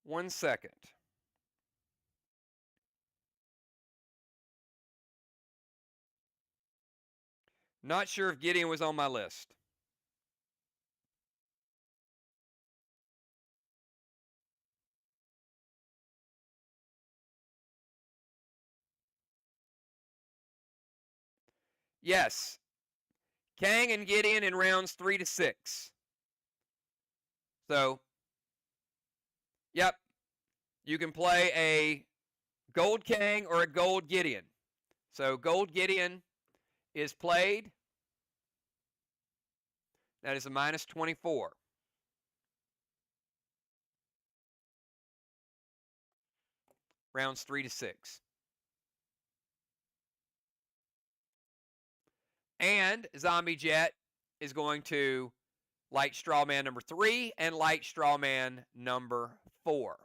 One second. Not sure if Gideon was on my list. Yes. Kang and Gideon in rounds 3 to 6. So, yep. You can play a gold Kang or a gold Gideon. So, gold Gideon is played. That is a minus 24. Rounds 3 to 6. And Zombie Jet is going to light Strawman number 3 and light Strawman number 4.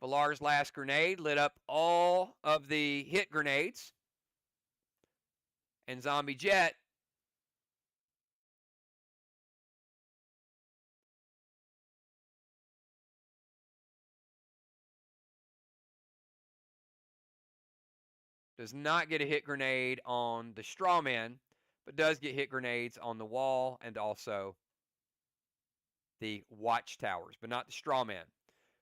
Villar's last grenade lit up all of the hit grenades. And Zombie Jet Does not get a hit grenade on the straw man, but does get hit grenades on the wall and also the watchtowers, but not the straw man.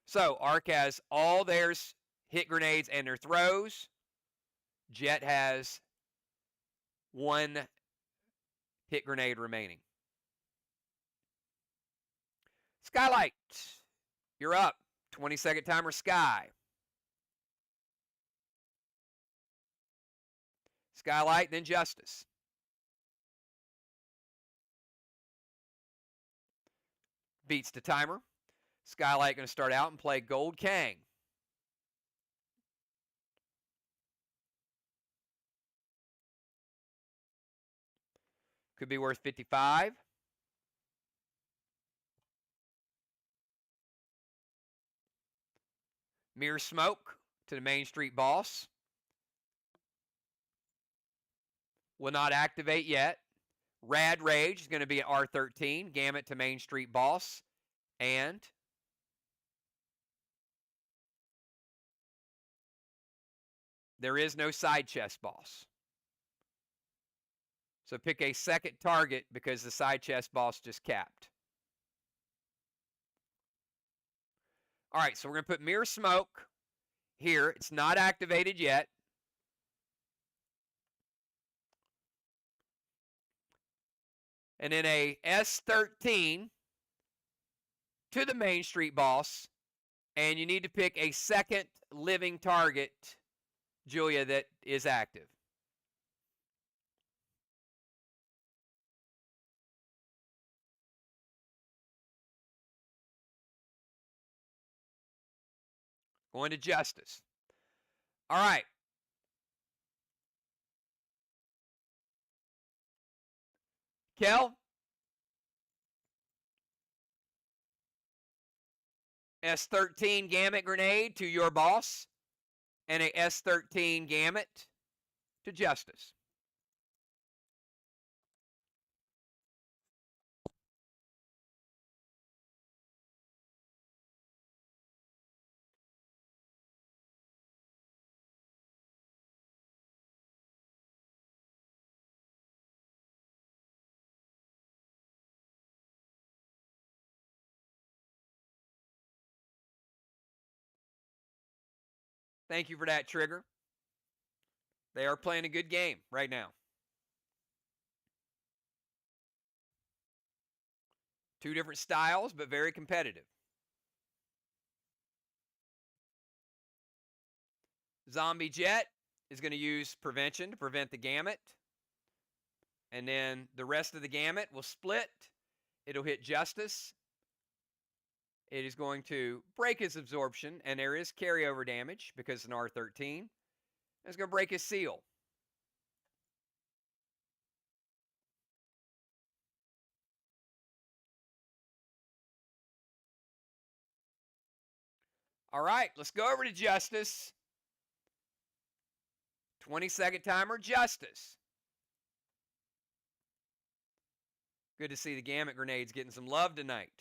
So Ark has all theirs hit grenades and their throws. Jet has 1 hit grenade remaining. Skylight, you're up. 20-second timer, Sky. Skylight, then Justice. Beats the timer. Skylight going to start out and play Gold Kang. Could be worth 55. Mirror Smoke to the Main Street Boss. Will not activate yet. Rad Rage is going to be at R13. Gamut to Main Street Boss. And there is no side chest boss. So pick a second target because the side chest boss just capped. All right, so we're going to put Mirror Smoke here. It's not activated yet. And then a S13 to the Main Street Boss. And you need to pick a second living target, Julia, that is active. Going to Justice. All right. Kel. S13 Gamut Grenade to your boss. And a S13 Gamut to Justice. Thank you for that, Trigger. They are playing a good game right now. 2 different styles, but very competitive. Zombie Jet is going to use Prevention to prevent the Gamut. And then the rest of the Gamut will split. It'll hit Justice. It is going to break his absorption, and there is carryover damage because it's an R13. It's going to break his seal. All right, let's go over to Justice. 20-second timer, Justice. Good to see the Gamut Grenades getting some love tonight.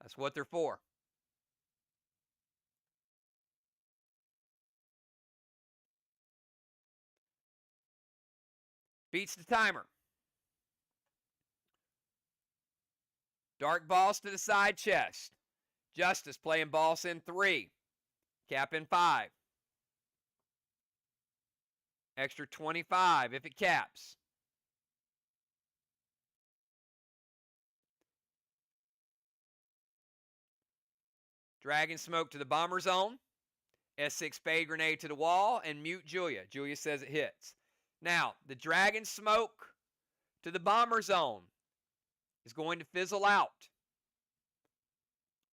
That's what they're for. Beats the timer. Dark Boss to the side chest. Justice playing Boss in 3. Cap in 5. Extra 25 if it caps. Dragon Smoke to the Bomber Zone. S6 Spade Grenade to the wall. And mute Julia. Julia says it hits. Now, the Dragon Smoke to the Bomber Zone is going to fizzle out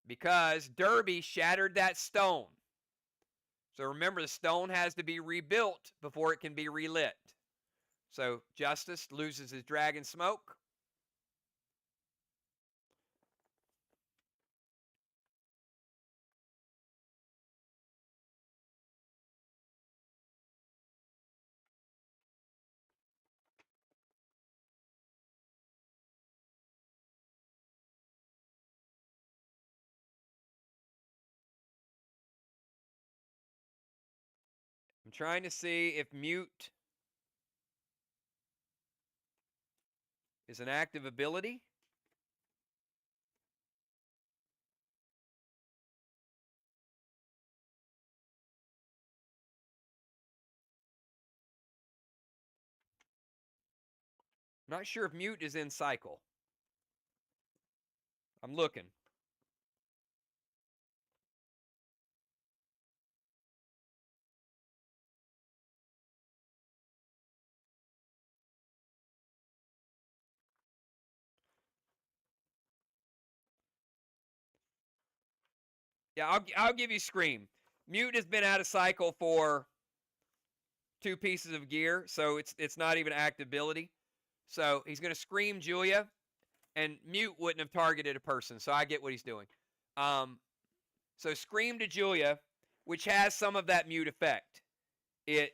because Derby shattered that stone. So remember, the stone has to be rebuilt before it can be relit. So Justice loses his Dragon Smoke. I'm trying to see if mute is an active ability. I'm not sure if mute is in cycle. I'm looking. Yeah, I'll give you Scream. Mute has been out of cycle for 2 pieces of gear, so it's not even active ability. So he's going to Scream Julia, and Mute wouldn't have targeted a person, so I get what he's doing. So Scream to Julia, which has some of that Mute effect. It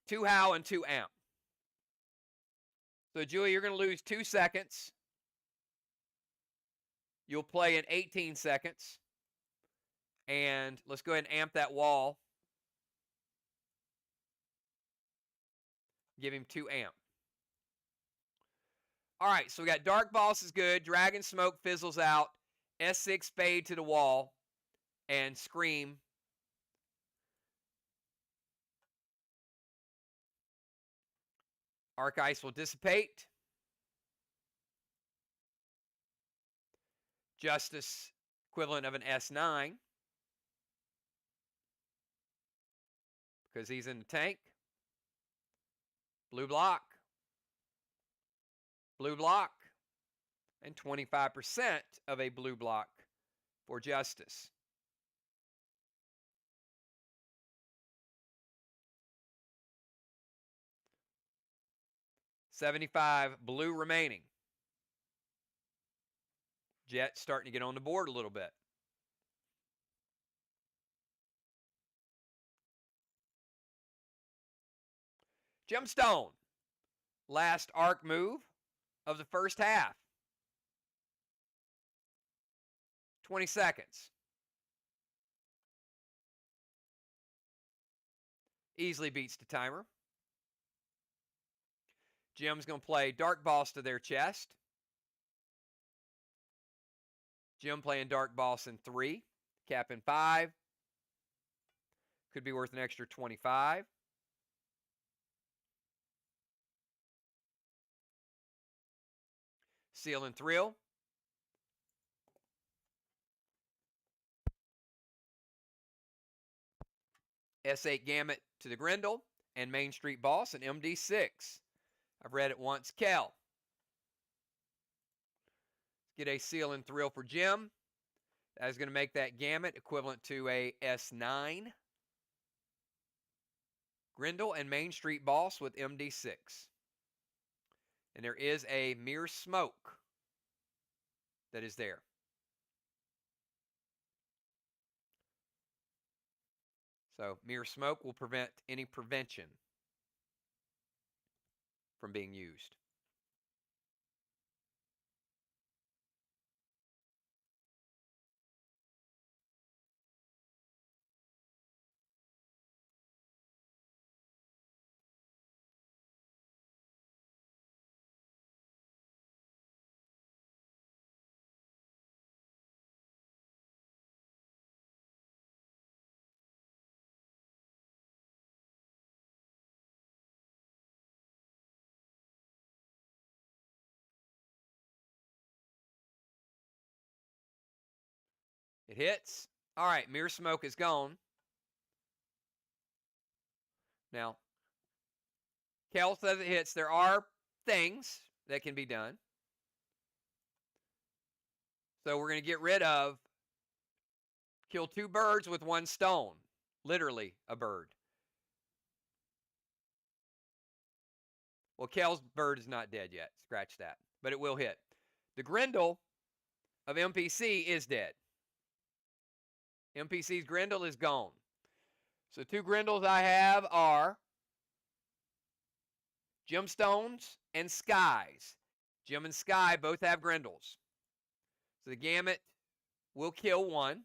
2 Howl and 2 Amp. So Julia, you're going to lose 2 seconds. You'll play in 18 seconds. And let's go ahead and amp that wall. Give him 2 amp. All right, so we got Dark Boss is good. Dragon Smoke fizzles out. S6 Spade to the wall. And Scream. Arc Ice will dissipate. Justice, equivalent of an S9. Because he's in the tank. Blue block. Blue block. And 25% of a blue block for Justice. $75 blue remaining. Jet starting to get on the board a little bit. Gemstone. Last arc move of the first half. 20 seconds. Easily beats the timer. Jim's going to play Dark Boss to their chest. Jim playing Dark Boss in 3. Cap in 5. Could be worth an extra 25. Seal and Thrill. S8 Gamut to the Grendel. And Main Street Boss and MD6. I've read it once. Kel. Get a Seal and Thrill for Jim. That is going to make that Gamut equivalent to a S9. Grendel and Main Street Boss with MD6. And there is a Mere Smoke that is there. So Mere Smoke will prevent any prevention from being used. It hits. All right, Mere Smoke is gone. Now, Kel says it hits. There are things that can be done. So we're going to get rid of, kill 2 birds with 1 stone. Literally a bird. Well, Kel's bird is not dead yet. Scratch that. But it will hit. The Grendel of MPC is dead. MPC's Grendel is gone. So 2 Grendels I have are Gemstones and Skies. Gem and Sky both have Grendels. So the Gamut will kill 1.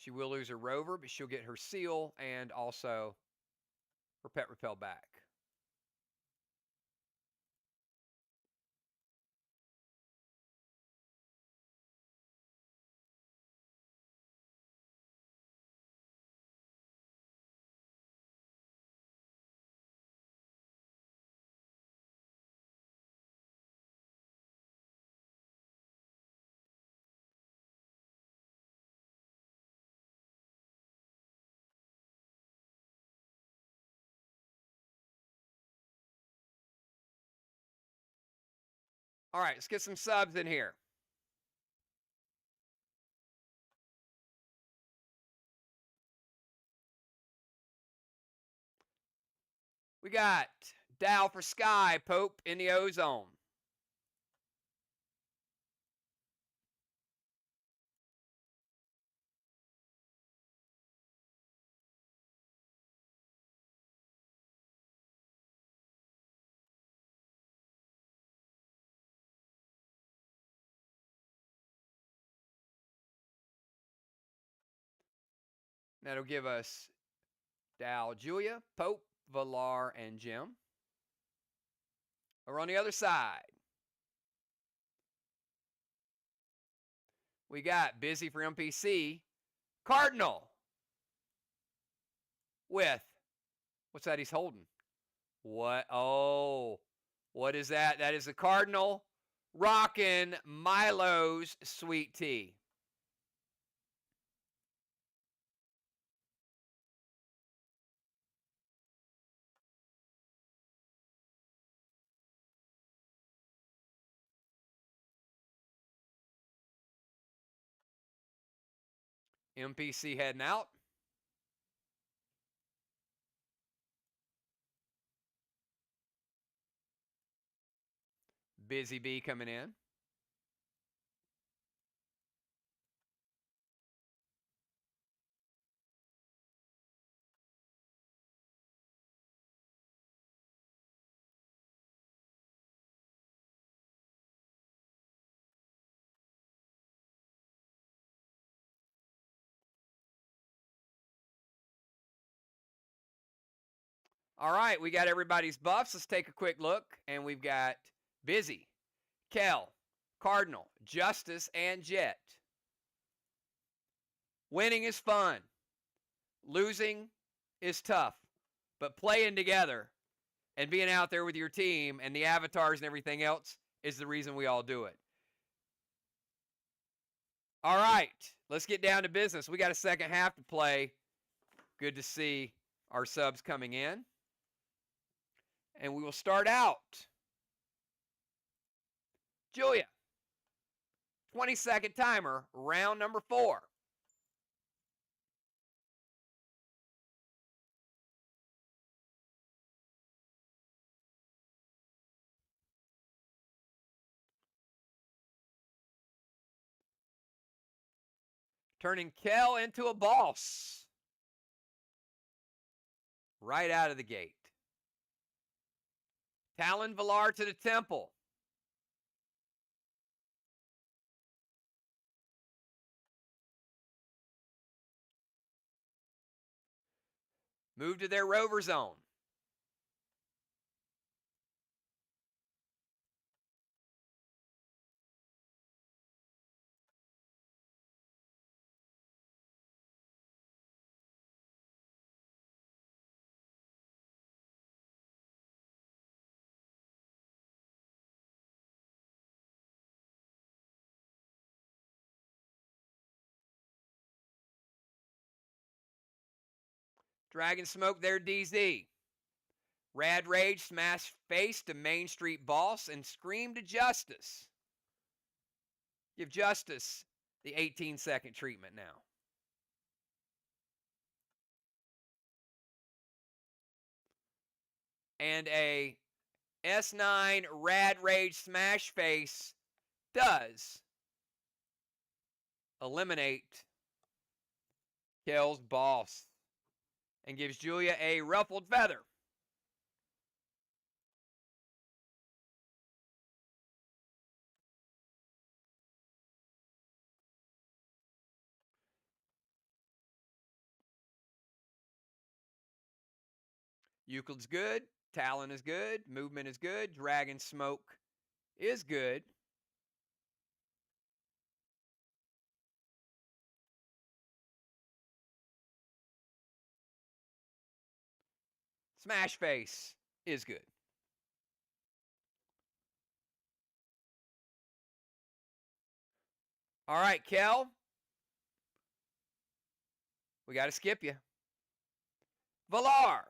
She will lose her rover, but she'll get her seal and also her pet repel back. All right, let's get some subs in here. We got Dow for Sky, Pope in the ozone. That'll give us Dow, Julia, Pope, Valar, and Jim. Over on the other side, we got Busy for MPC, Cardinal with, what's that he's holding? What? Oh, what is that? That is the Cardinal rockin' Milo's sweet tea. MPC heading out. Busy Bee coming in. All right, we got everybody's buffs. Let's take a quick look. And we've got Busy, Kel, Cardinal, Justice, and Jet. Winning is fun. Losing is tough. But playing together and being out there with your team and the avatars and everything else is the reason we all do it. All right, let's get down to business. We got a second half to play. Good to see our subs coming in. And we will start out. Julia, 20-second timer, round number 4. Turning Kel into a boss. Right out of the gate. Talon Valar to the temple. Move to their rover zone. Dragon Smoke their DZ. Rad Rage smash face to Main Street Boss and scream to Justice. Give Justice the 18-second treatment now. And a S9 Rad Rage smash face does eliminate Kel's boss and gives Julia a ruffled feather. Euclid's good. Talon is good. Movement is good. Dragon Smoke is good. Smash Face is good. All right, Kel. We got to skip you. Valar,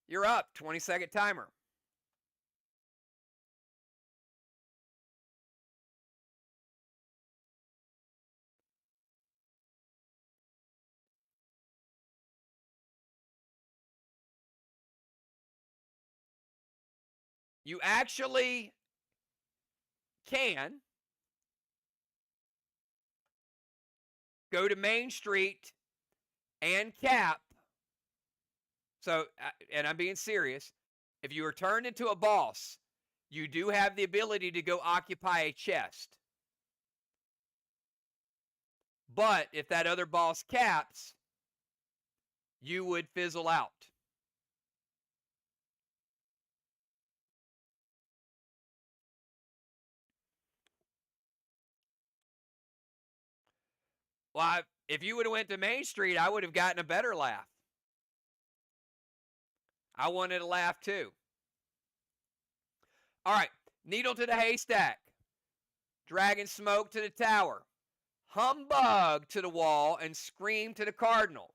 you're up. 20-second timer. You actually can go to Main Street and cap. So, and I'm being serious, if you are turned into a boss, you do have the ability to go occupy a chest. But if that other boss caps, you would fizzle out. Well, if you would have went to Main Street, I would have gotten a better laugh. I wanted a laugh too. All right, Needle to the Haystack. Dragon Smoke to the tower. Humbug to the wall and Scream to the cardinal.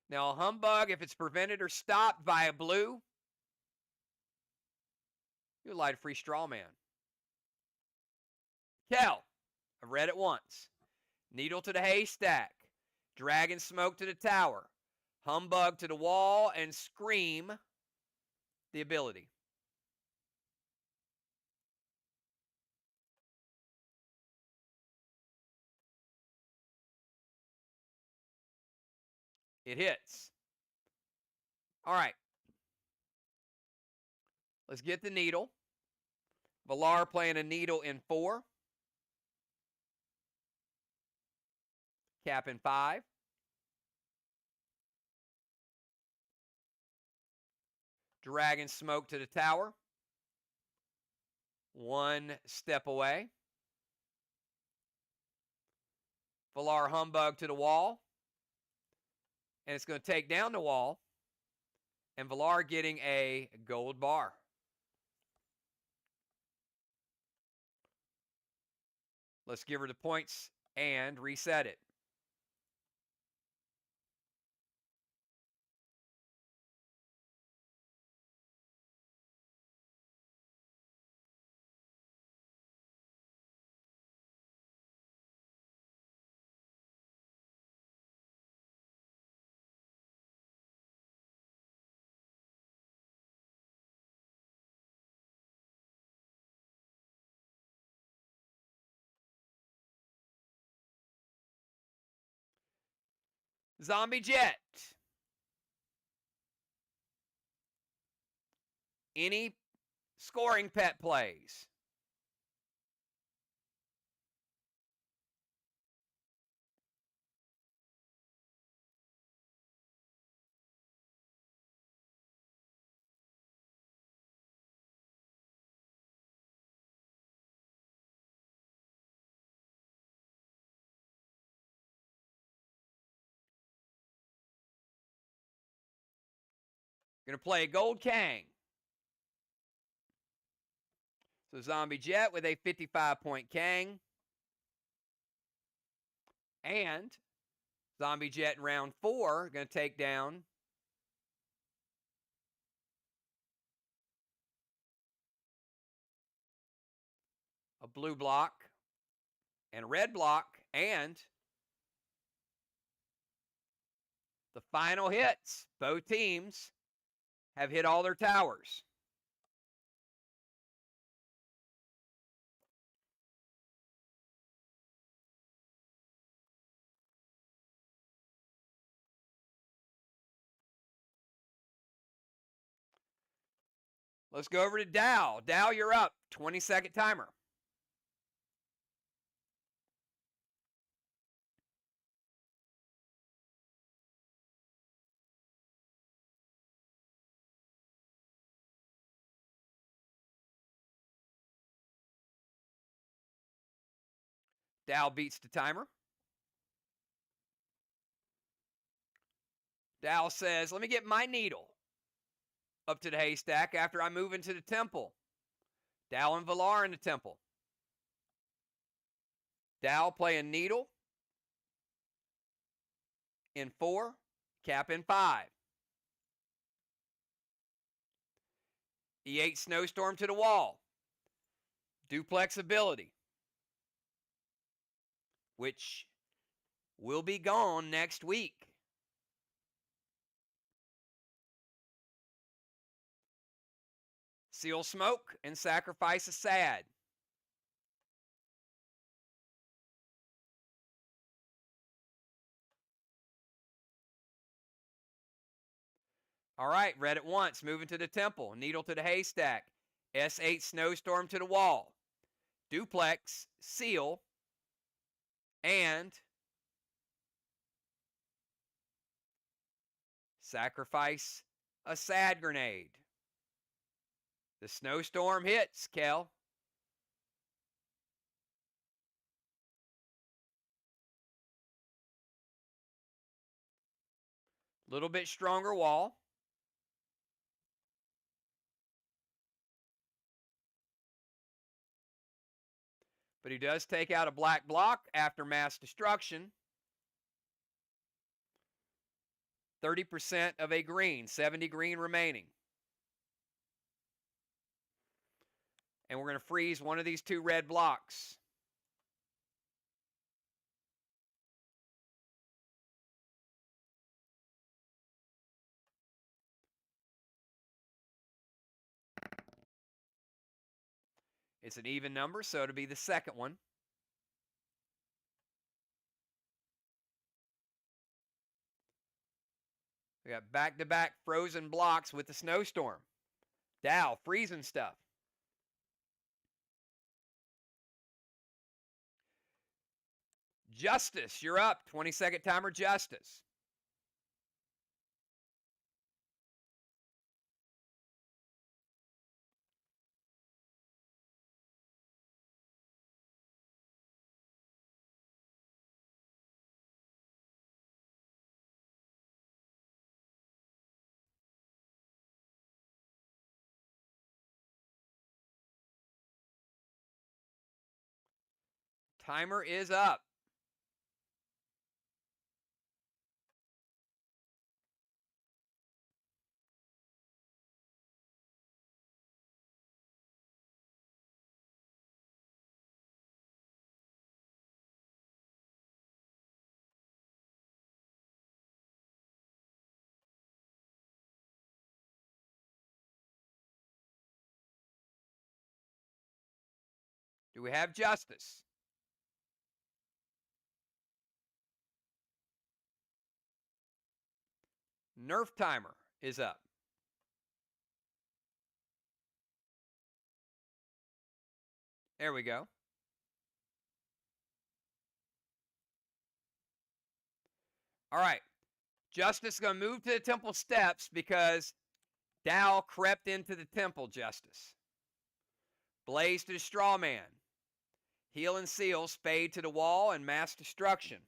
Now, a Humbug, if it's prevented or stopped by a blue, you light a free straw man. Kel, I've read it once. Needle to the Haystack. Dragon Smoke to the tower. Humbug to the wall and Scream the ability. It hits. All right. Let's get the Needle. Valar playing a Needle in 4. Cap in 5. Dragon Smoke to the tower. 1 step away. Valar Humbug to the wall. And it's going to take down the wall. And Valar getting a gold bar. Let's give her the points and reset it. Zombie Jet. Any scoring pet plays? Going to play Gold Kang. So Zombie Jet with a 55-point Kang. And Zombie Jet in round 4 going to take down a blue block and a red block. And the final hits. Both teams have hit all their towers. Let's go over to Dow. Dow, you're up. 20-second timer. Dow beats the timer. Dow says, let me get my needle up to the haystack after I move into the temple. Dow and Villar in the temple. Dow playing needle in 4, cap in 5. E8 snowstorm to the wall. Duplex ability, which will be gone next week. Seal smoke and sacrifice a sad. All right, read it once. Moving to the temple. Needle to the haystack. S8 snowstorm to the wall. Duplex, seal, and sacrifice a sad grenade. The snowstorm hits, Kel. Little bit stronger wall. But he does take out a black block after mass destruction. 30% of a green, 70 green remaining. And we're going to freeze one of these 2 red blocks. It's an even number, so it'll be the second one. We got back-to-back frozen blocks with the snowstorm. Dow, freezing stuff. Justice, you're up. 20-second timer, Justice. Timer is up. Do we have Justice? Nerf timer is up. There we go. All right. Justice is going to move to the temple steps because Dow crept into the temple, Justice. Blaze to the straw man. Heal and seal, spade to the wall, and mass destruction.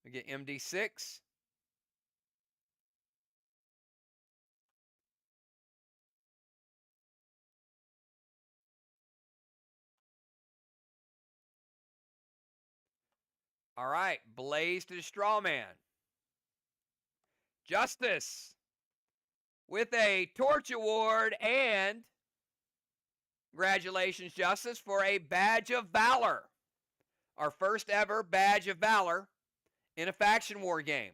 We get MD6. All right, Blaze to the straw man. Justice with a torch award, and congratulations, Justice, for a badge of valor. Our first ever badge of valor in a faction war game.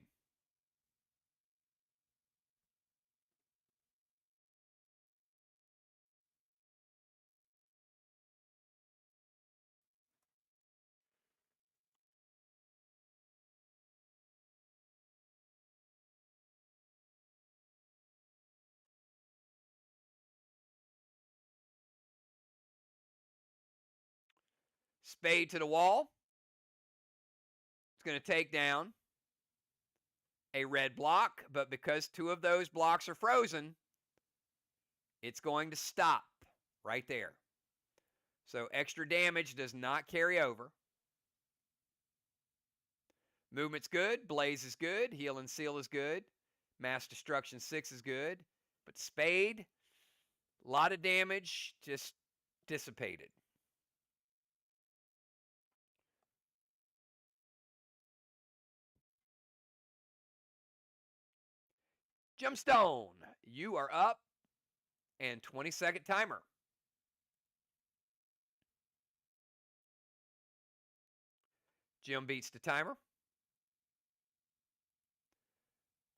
Spade to the wall. It's going to take down a red block, but because 2 of those blocks are frozen, it's going to stop right there. So extra damage does not carry over. Movement's good. Blaze is good. Heal and Seal is good. Mass Destruction 6 is good. But Spade, a lot of damage, just dissipated. Gemstone, you are up, and 20-second timer. Jim beats the timer.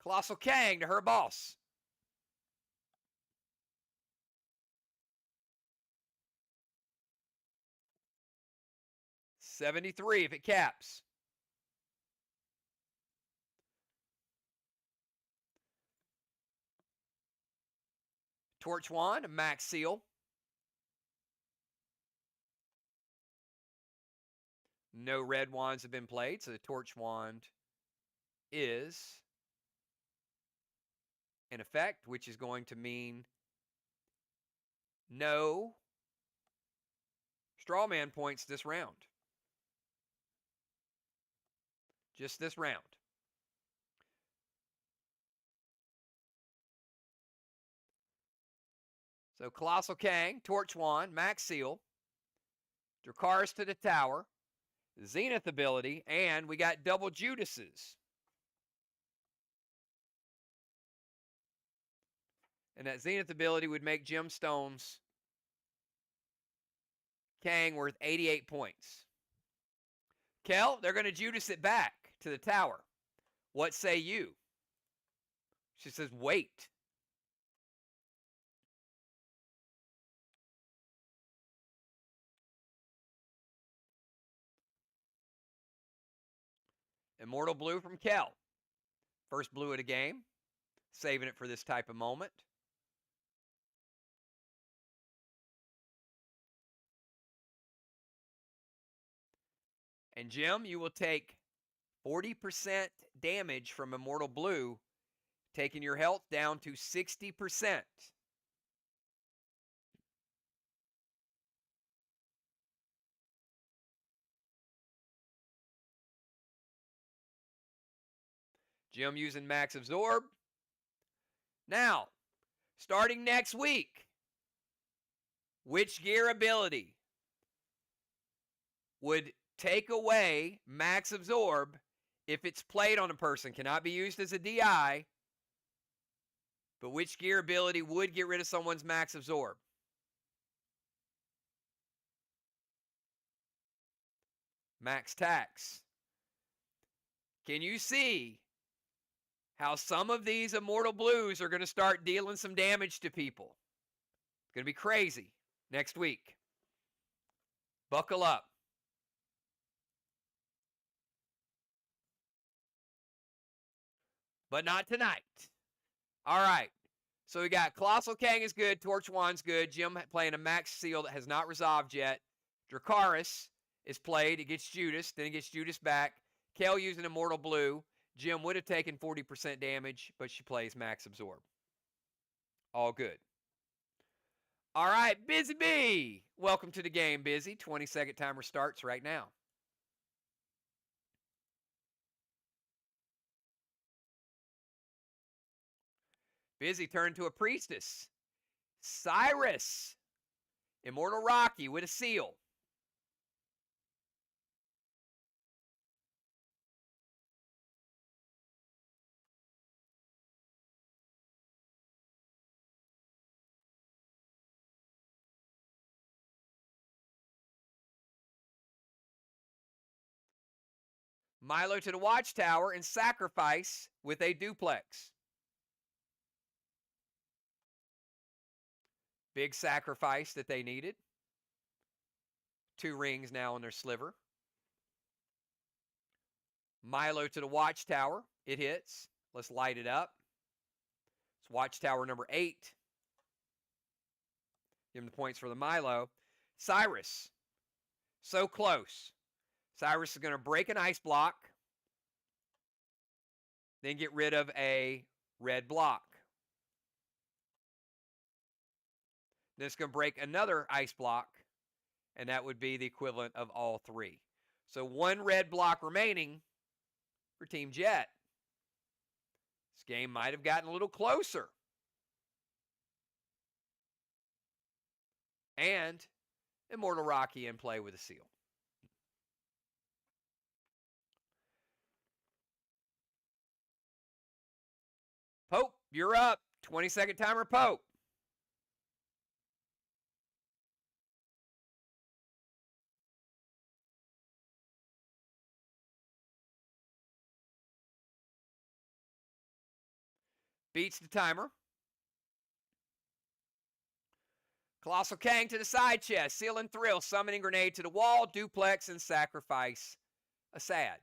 Colossal Kang to her boss. $73 if it caps. Torch Wand, Max Seal. No red wands have been played, so the Torch Wand is in effect, which is going to mean no Strawman points this round. Just this round. So Colossal Kang, Torch Wand, Max Seal, Dracarys to the tower, Zenith ability, and we got double Judases. And that Zenith ability would make Gemstone's Kang worth 88 points. Kel, they're going to Judas it back to the tower. What say you? She says, wait. Immortal Blue from Kel. First blue of the game. Saving it for this type of moment. And Jim, you will take 40% damage from Immortal Blue, taking your health down to 60%. Jim using Max Absorb. Now, starting next week, which gear ability would take away Max Absorb if it's played on a person? Cannot be used as a DI, but which gear ability would get rid of someone's Max Absorb? Max Tax. Can you see how some of these Immortal Blues are going to start dealing some damage to people? It's going to be crazy next week. Buckle up. But not tonight. All right. So we got Colossal Kang is good. Torch Wand's good. Jim playing a Max Seal that has not resolved yet. Dracarys is played. It gets Judas. Then it gets Judas back. Kel using Immortal Blue. Jim would have taken 40% damage, but she plays Max Absorb. All good. All right, Busy Bee. Welcome to the game, Busy. 20-second timer starts right now. Busy turned to a priestess. Cyrus. Immortal Rocky with a seal. Milo to the Watchtower and Sacrifice with a duplex. Big sacrifice that they needed. 2 rings now on their sliver. Milo to the Watchtower. It hits. Let's light it up. It's Watchtower number 8. Give him the points for the Milo. Cyrus. So close. Cyrus is going to break an ice block, then get rid of a red block. Then it's going to break another ice block, and that would be the equivalent of all three. So one red block remaining for Team Jet. This game might have gotten a little closer. And Immortal Rocky in play with a seal. Pope, you're up. 20-second timer, Pope. Beats the timer. Colossal Kang to the side chest. Seal and Thrill. Summoning Grenade to the wall. Duplex and sacrifice a sad.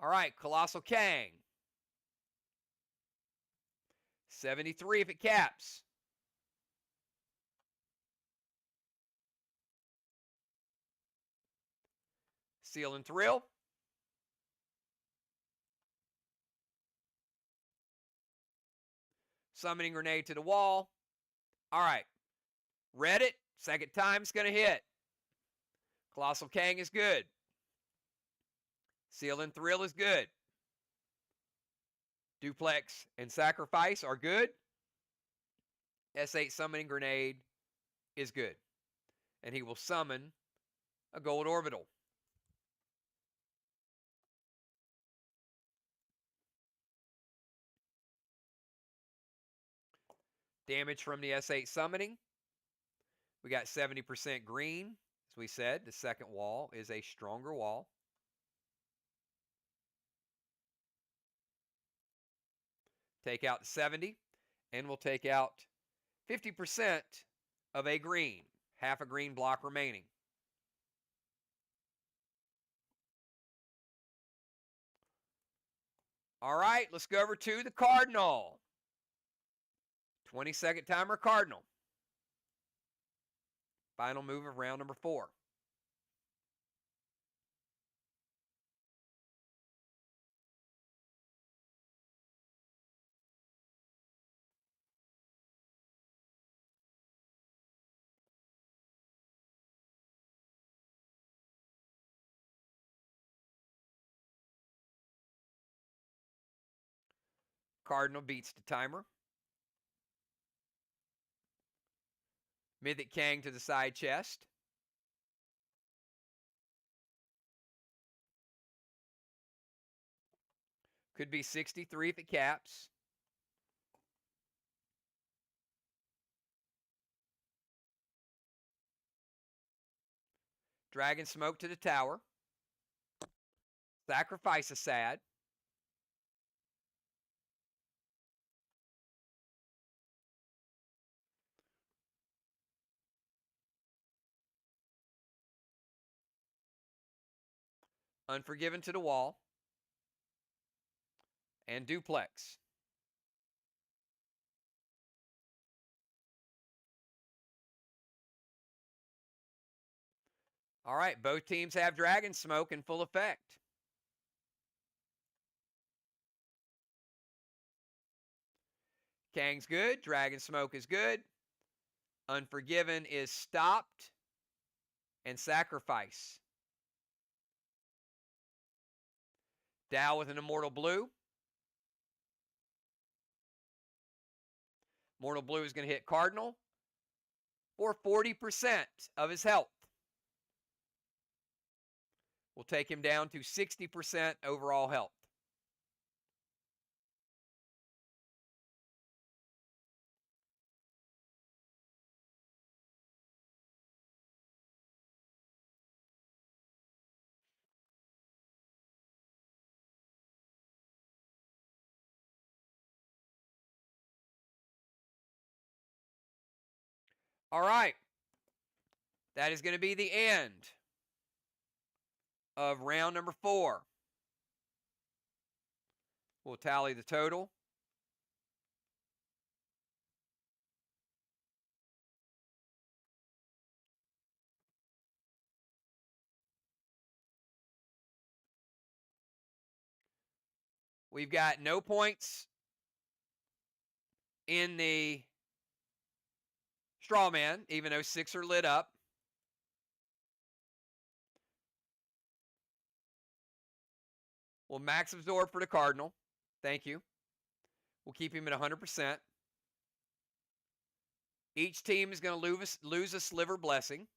All right, Colossal Kang. 73 if it caps. Seal and Thrill. Summoning Grenade to the wall. All right. Read it. Second time's going to hit. Colossal Kang is good. Seal and Thrill is good. Duplex and Sacrifice are good. S8 Summoning Grenade is good. And he will summon a Gold Orbital. Damage from the S8 Summoning. We got 70% green. As we said, the second wall is a stronger wall. Take out 70, and we'll take out 50% of a green. Half a green block remaining. All right, let's go over to the Cardinal. 20-second timer, Cardinal. Final move of round number 4. Cardinal beats the timer. Mythic Kang to the side chest. Could be 63 if it caps. Dragon Smoke to the tower. Sacrifice a sad. Unforgiven to the wall. And Duplex. All right, both teams have Dragon Smoke in full effect. Kang's good. Dragon Smoke is good. Unforgiven is stopped. And Sacrifice. Dow with an Immortal Blue. Immortal Blue is going to hit Cardinal for 40% of his health. We'll take him down to 60% overall health. All right. That is going to be the end of round number 4. We'll tally the total. We've got no points in the straw man, even though 6 are lit up. We'll max absorb for the Cardinal. Thank you. We'll keep him at 100%. Each team is going to lose a sliver blessing.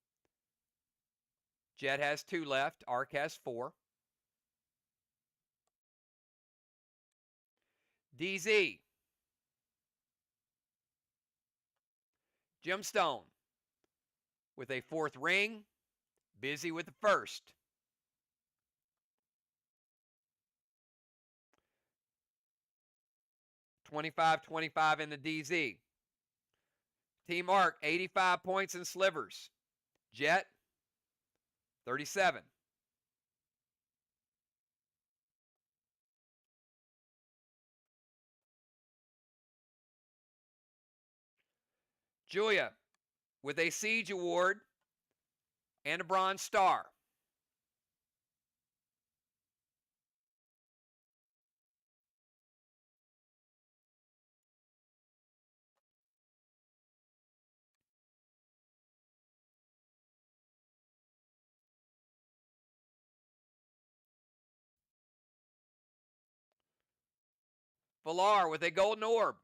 Jet has 2 left. Arc has 4. DZ. Gemstone with a 4th ring. Busy with the 1st. $25-25 in the DZ. Team Arc, 85 points in slivers. Jet, 37. Julia with a Siege Award and a Bronze Star. Valar with a Golden Orb.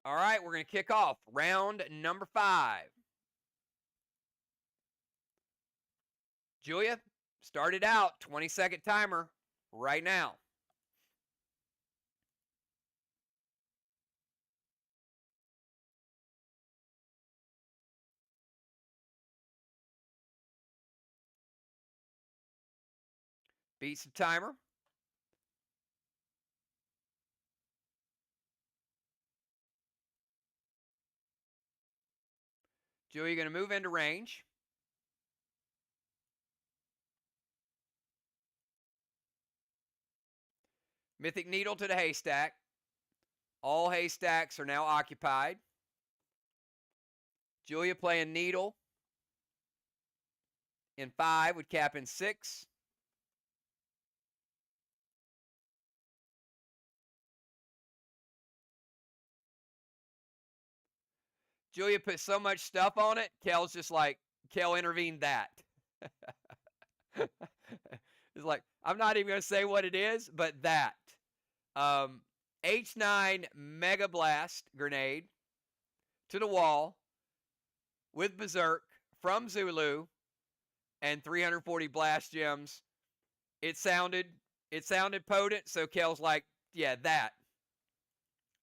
All right, we're going to kick off round number 5. Julia, start it out. 20-second timer right now. Beat some timer. Julia, you're going to move into range. Mythic Needle to the haystack. All haystacks are now occupied. Julia playing Needle in 5 with cap in 6. Julia put so much stuff on it, Kel's just like, Kel intervened that. It's like, I'm not even going to say what it is, but that. H9 Mega Blast grenade to the wall with Berserk from Zulu and 340 blast gems. It sounded potent, so Kel's like, yeah, that.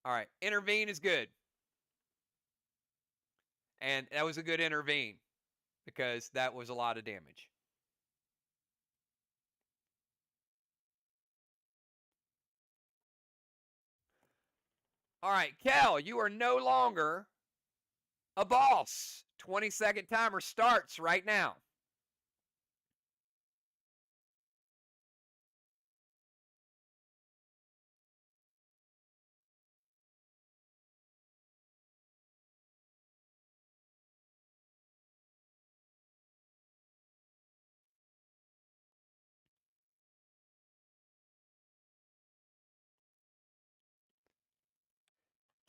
All right, intervene is good. And that was a good intervene because that was a lot of damage. All right, Kel, you are no longer a boss. 20-second timer starts right now.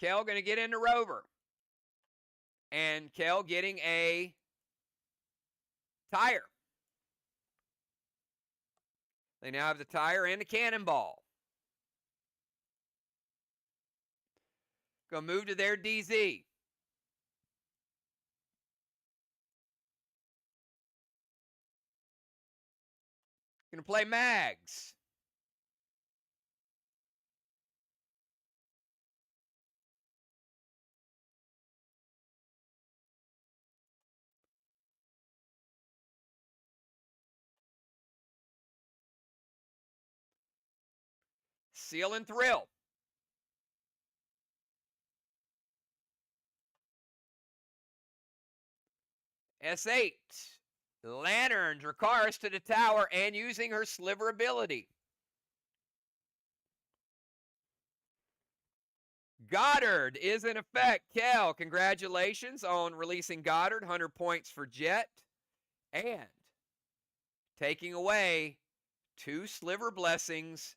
Kel going to get into Rover. And Kel getting a tire. They now have the tire and the cannonball. Go move to their DZ. Going to play Mags. Seal and Thrill. S8. Lantern, Dracarys to the tower and using her Sliver ability. Goddard is in effect. Kel, congratulations on releasing Goddard. 100 points for Jet. And taking away 2 Sliver blessings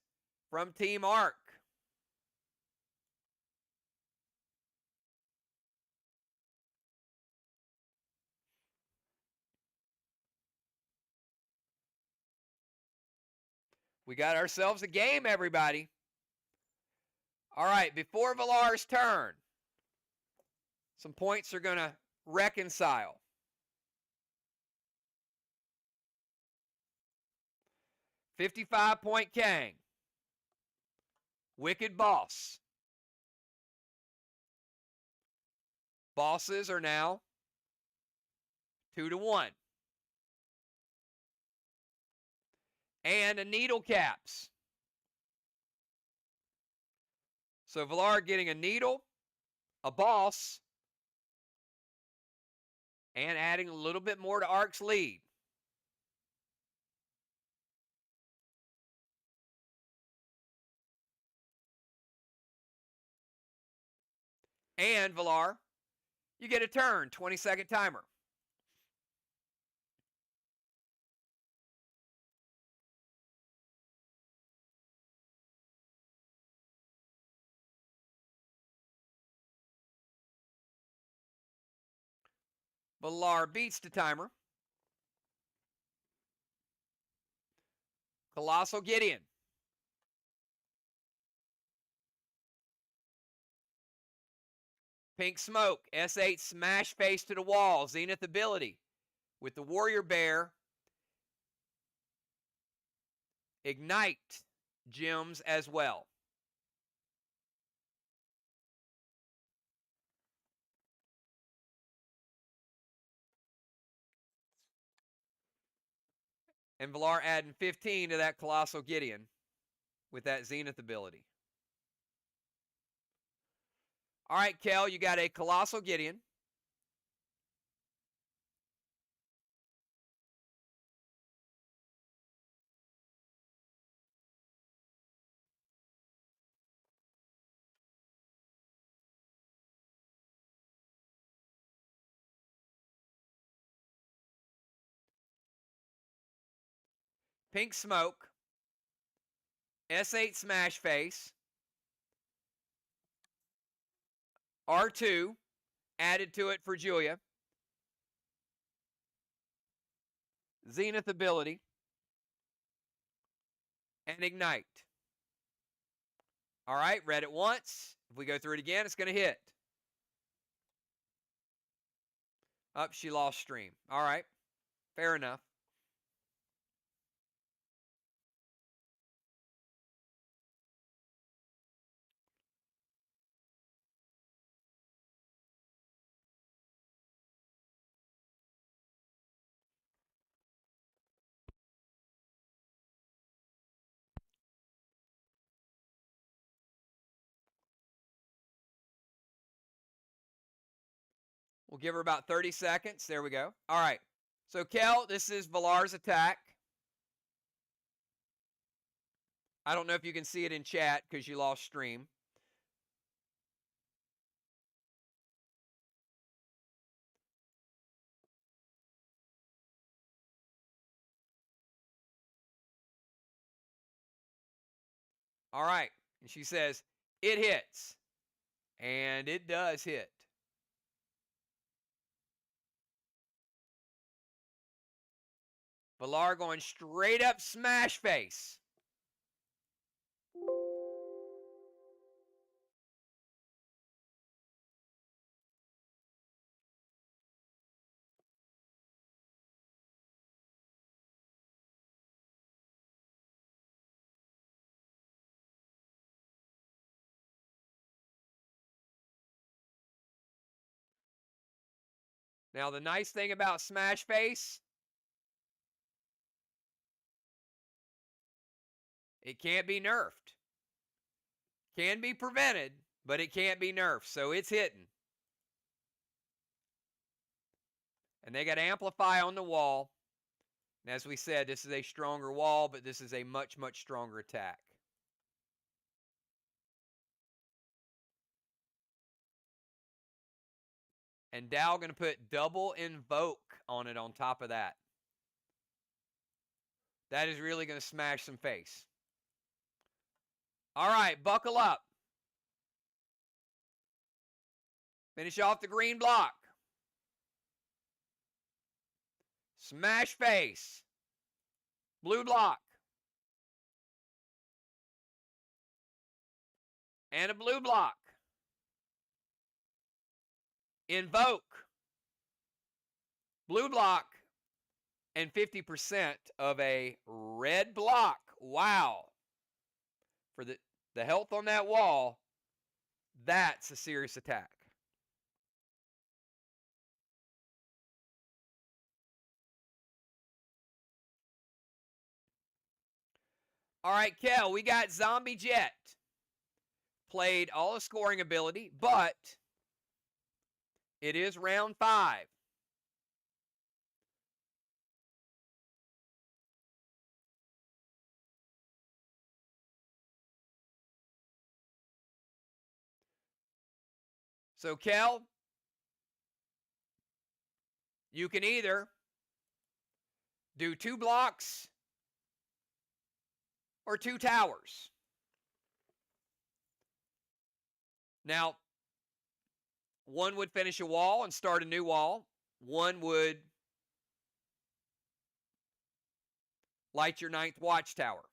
from Team Arc. We got ourselves a game, everybody. All right, before Villar's turn, some points are going to reconcile. $55-point Kang. Wicked Boss. Bosses are now 2-1. And a Needle Caps. So Villar getting a Needle, a Boss, and adding a little bit more to Arc's lead. And Villar, you get a turn, 20-second timer. Villar beats the timer. Colossal Gideon. Pink Smoke, S8 smash face to the wall, Zenith ability. With the Warrior Bear, Ignite gems as well. And Villar adding 15 to that Colossal Gideon with that Zenith ability. All right, Kel, you got a Colossal Gideon. Pink Smoke. S8 Smash Face. R2 added to it for Julia. Zenith ability. And Ignite. All right, read it once. If we go through it again, it's going to hit. Up, she lost stream. All right, fair enough. We'll give her about 30 seconds. There we go. All right. So, Kel, this is Villar's attack. I don't know if you can see it in chat because you lost stream. All right. And she says, it hits. And it does hit. Villar going straight up smash face. Now, the nice thing about smash face, it can't be nerfed. Can be prevented, but it can't be nerfed, so it's hitting. And they got Amplify on the wall. And as we said, this is a stronger wall, but this is a much, much stronger attack. And Dow going to put double Invoke on it on top of that. That is really going to smash some face. All right, buckle up. Finish off the green block. Smash face. Blue block. And a blue block. Invoke. Blue block. And 50% of a red block. Wow. For the health on that wall, that's a serious attack. All right, Kel, we got Zombie Jet. Played all the scoring ability, but it is round 5. So, Kel, you can either do 2 blocks or 2 towers. Now, one would finish a wall and start a new wall. One would light your 9th watchtower.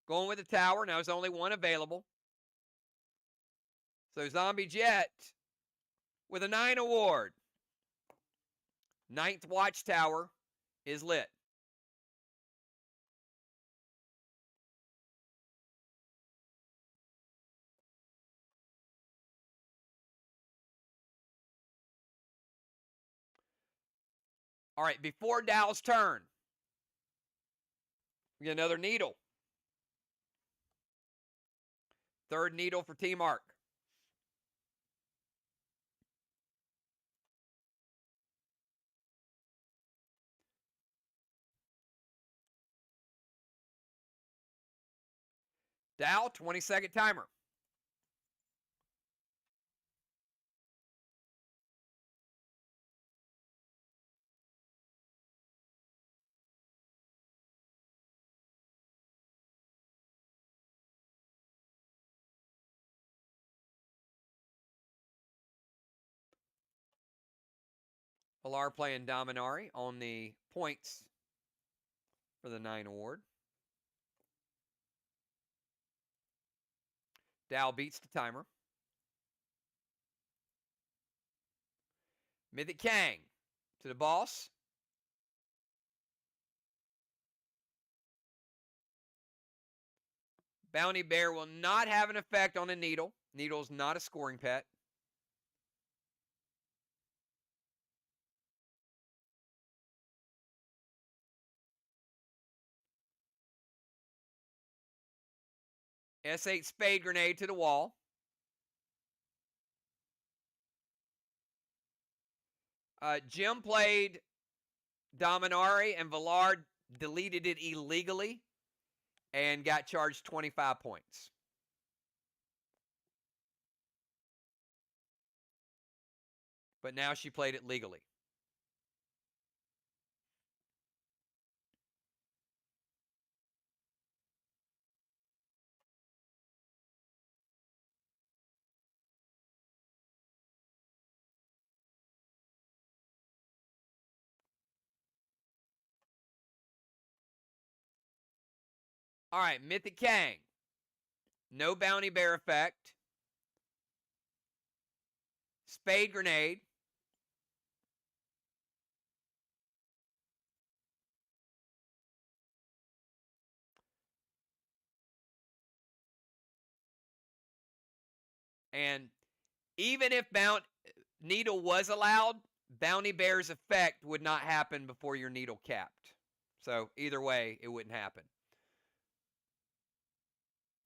Going with the tower. Now there's only one available. So Zombie Jet with a 9 award. 9th watchtower is lit. All right, before Dow's turn, we get another needle. 3rd needle for Team Arc. Dow, 20-second timer. Pilar playing Dominari on the points for the 9 award. Dow beats the timer. Mythic Kang to the boss. Bounty Bear will not have an effect on a needle. Needle's not a scoring pet. S8 Spade Grenade to the wall. Jim played Dominari, and Villard deleted it illegally and got charged 25 points. But now she played it legally. All right, Mythic Kang. No Bounty Bear effect. Spade Grenade. And Even if needle was allowed, Bounty Bear's effect would not happen before your needle capped. So either way, it wouldn't happen.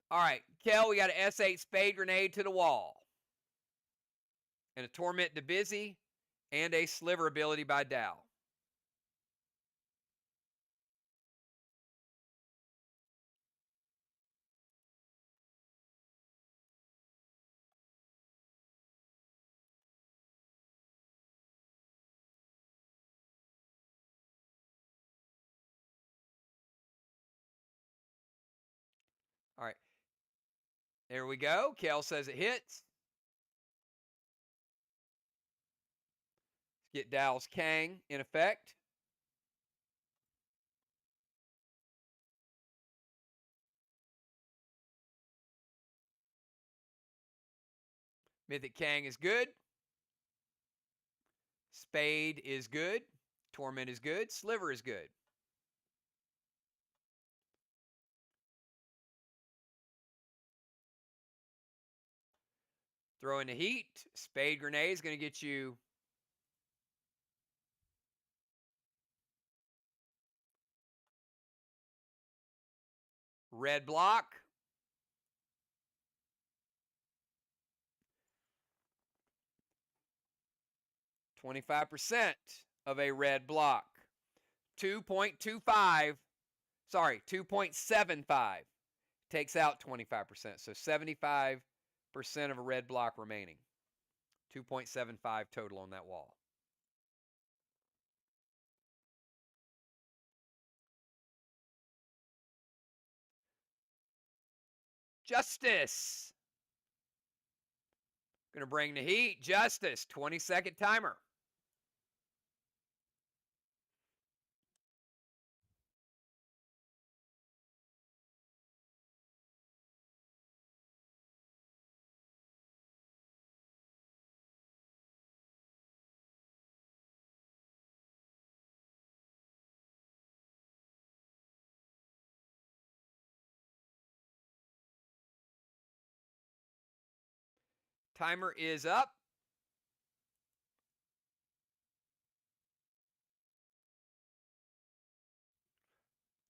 All right, Kel, we got an S8 Spade Grenade to the wall. And a Torment to Busy, and a Sliver ability by Dow. All right. There we go. Kel says it hits. Let's get Dow's Kang in effect. Mythic Kang is good. Spade is good. Torment is good. Sliver is good. Throw in the heat. Spade Grenade is going to get you red block. $25% of a red block. 2.25, sorry, 2.75 takes out 25%. So 75% of a red block remaining. 2.75 total on that wall. Justice. Going to bring the heat. Justice. 20-second timer. Timer is up.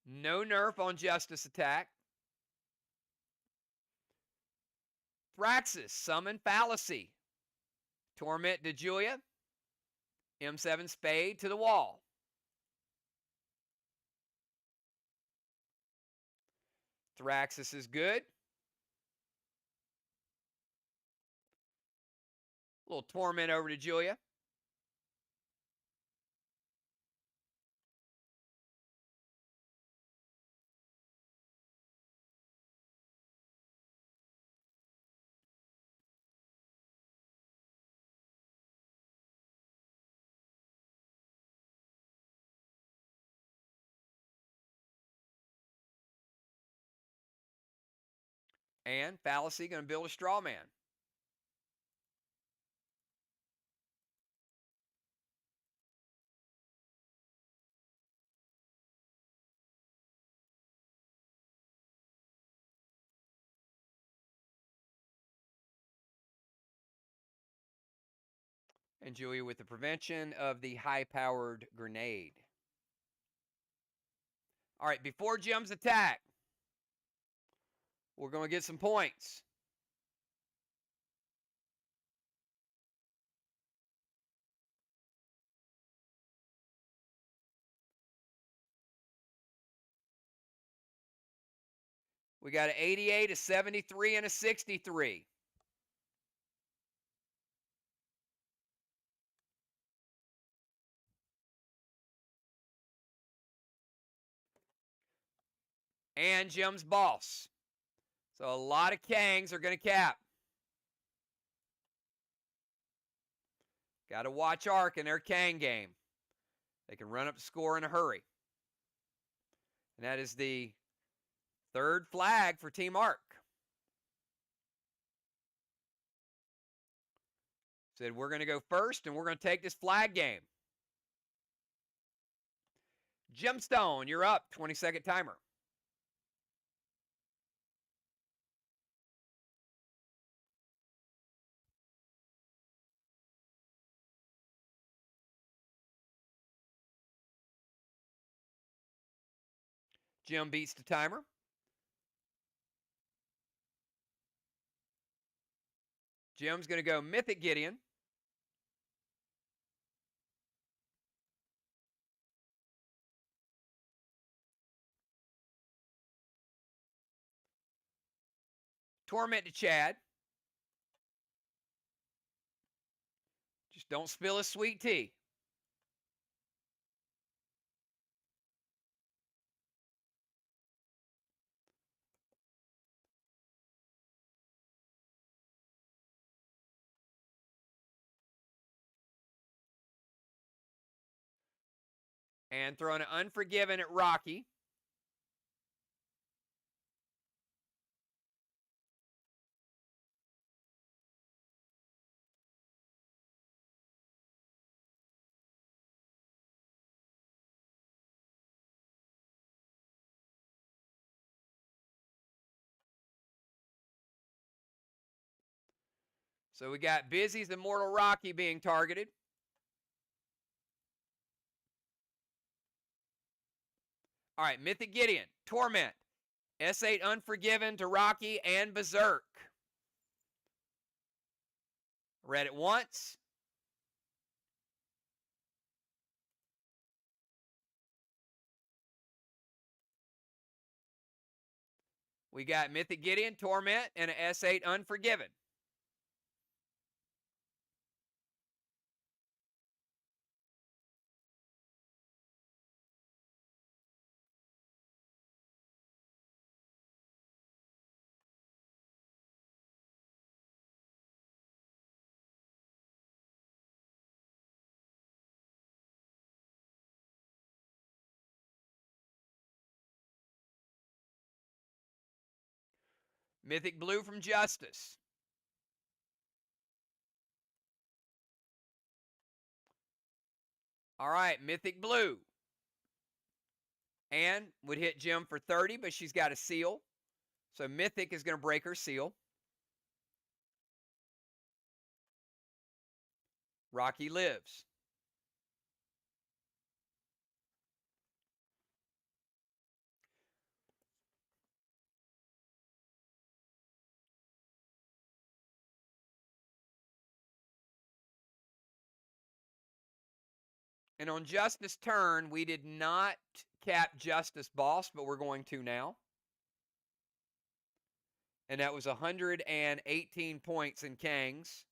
No nerf on Justice attack. Thraxis, Summon Fallacy. Torment to Julia. M7 Spade to the wall. Thraxis is good. A little Torment over to Julia. And Fallacy going to build a straw man. And Julia with the prevention of the high-powered grenade. All right, before Jim's attack, we're going to get some points. We got an 88, a 73, and a 63. And Jim's boss. So a lot of Kangs are going to cap. Got to watch Ark in their Kang game. They can run up the score in a hurry. And that is the third flag for Team Ark. Said we're going to go first and we're going to take this flag game. Gemstone, you're up. 20-second timer. Jim beats the timer. Jim's going to go Mythic Gideon. Torment to Chad. Just don't spill his sweet tea. And throwing an Unforgiven at Rocky. So we got Busy's Immortal Rocky being targeted. All right, Mythic Gideon, Torment, S8 Unforgiven to Rocky and Berserk. Read it once. We got Mythic Gideon, Torment, and an S8 Unforgiven. Mythic Blue from Justice. All right, Mythic Blue. And would hit Jim for 30, but she's got a seal. So Mythic is going to break her seal. Rocky lives. And on Justice turn, we did not cap Justice Boss, but we're going to now. And that was 118 points in Kang's.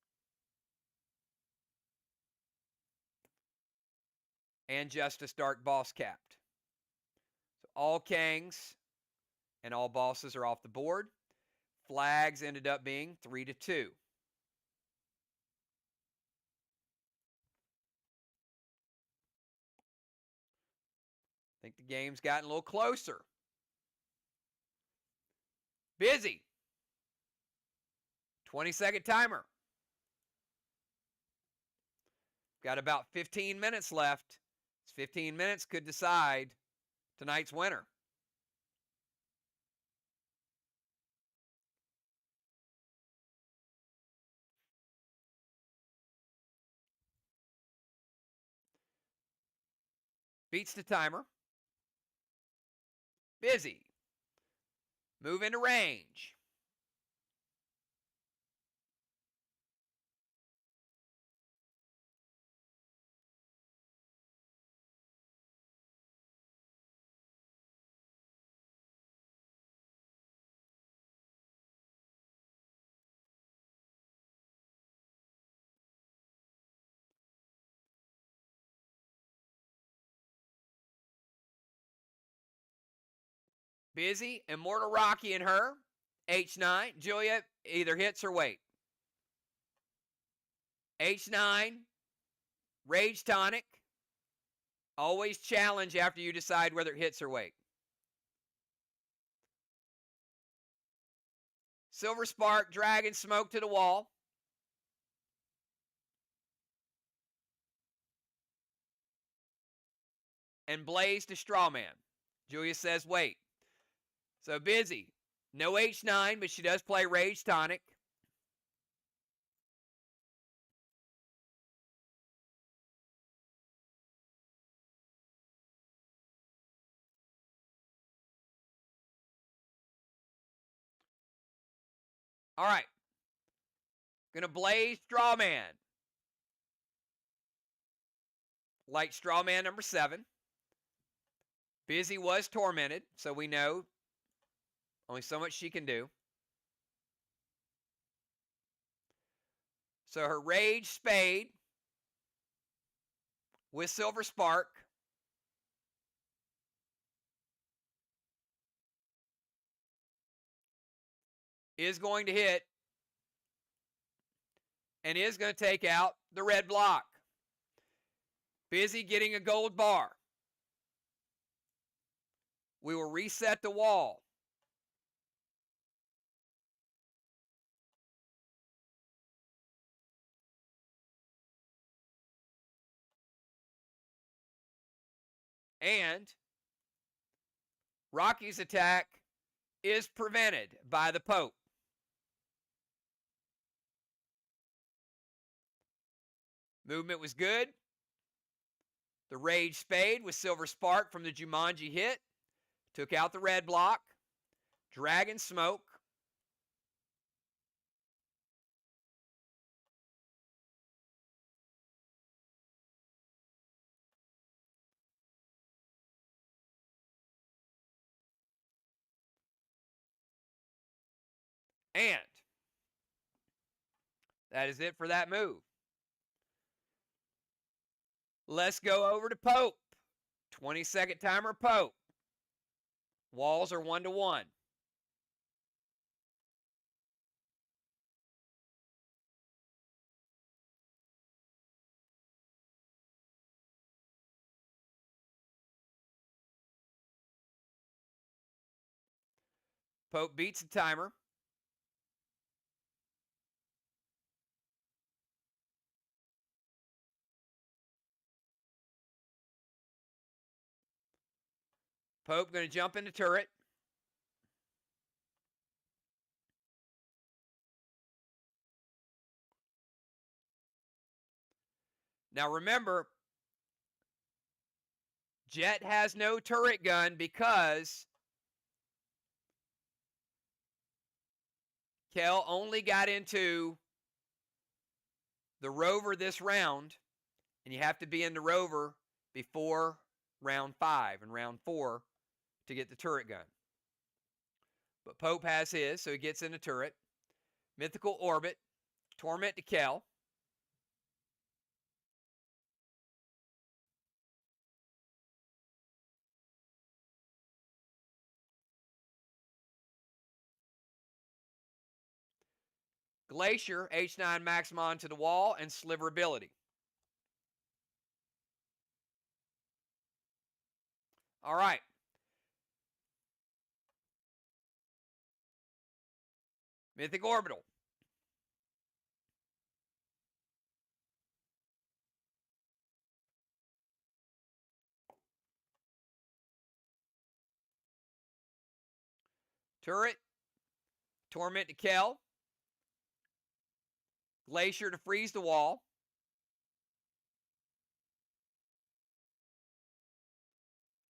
And Justice Dark Boss capped. So all Kangs and all bosses are off the board. Flags ended up being 3-2. I think the game's gotten a little closer. Busy. 20-second timer. Got about 15 minutes left. This 15 minutes could decide tonight's winner. Beats the timer. Busy. Move into range. Busy, Immortal Rocky and her. H9. Julia either hits or wait. H9. Rage Tonic. Always challenge after you decide whether it hits or wait. Silver Spark, Dragon Smoke to the wall. And Blaze to Strawman. Julia says wait. So Busy. No H9, but she does play Rage Tonic. All right. Gonna blaze Strawman. Light Strawman number 7. Busy was tormented, so we know only so much she can do. So her Rage Spade with Silver Spark is going to hit and is going to take out the red block. Busy getting a gold bar. We will reset the wall. And Rocky's attack is prevented by the Pope. Movement was good. The Rage Spade with Silver Spark from the Jumanji hit took out the red block. Dragon Smoke. And that is it for that move. Let's go over to Pope. 20-second timer, Pope. Walls are 1-1. Pope beats the timer. Pope going to jump into turret. Now remember, Jet has no turret gun because Kel only got into the rover this round, and you have to be in the rover before round 5 and round 4 to get the turret gun. But Pope has his, so he gets in the turret. Mythical Orbit, Torment to Kel. Glacier, H9 Maximon to the wall, and Sliver ability. All right. Mythic Orbital. Turret, Torment to Kel. Glacier to freeze the wall.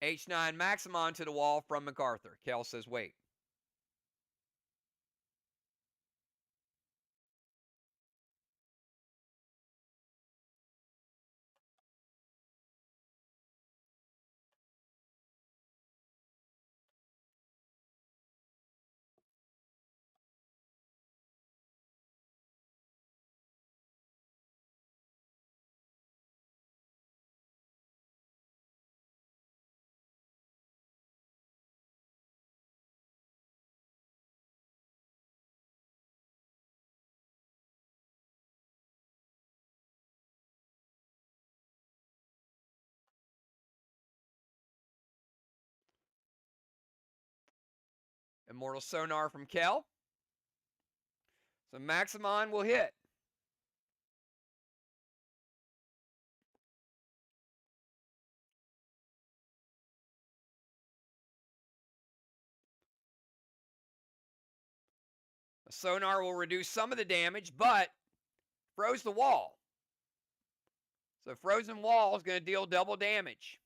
H9 Maximon to the wall from MacArthur. Kel says wait. Immortal Sonar from Kel. So Maximon will hit. A sonar will reduce some of the damage, but froze the wall. So frozen wall is going to deal double damage.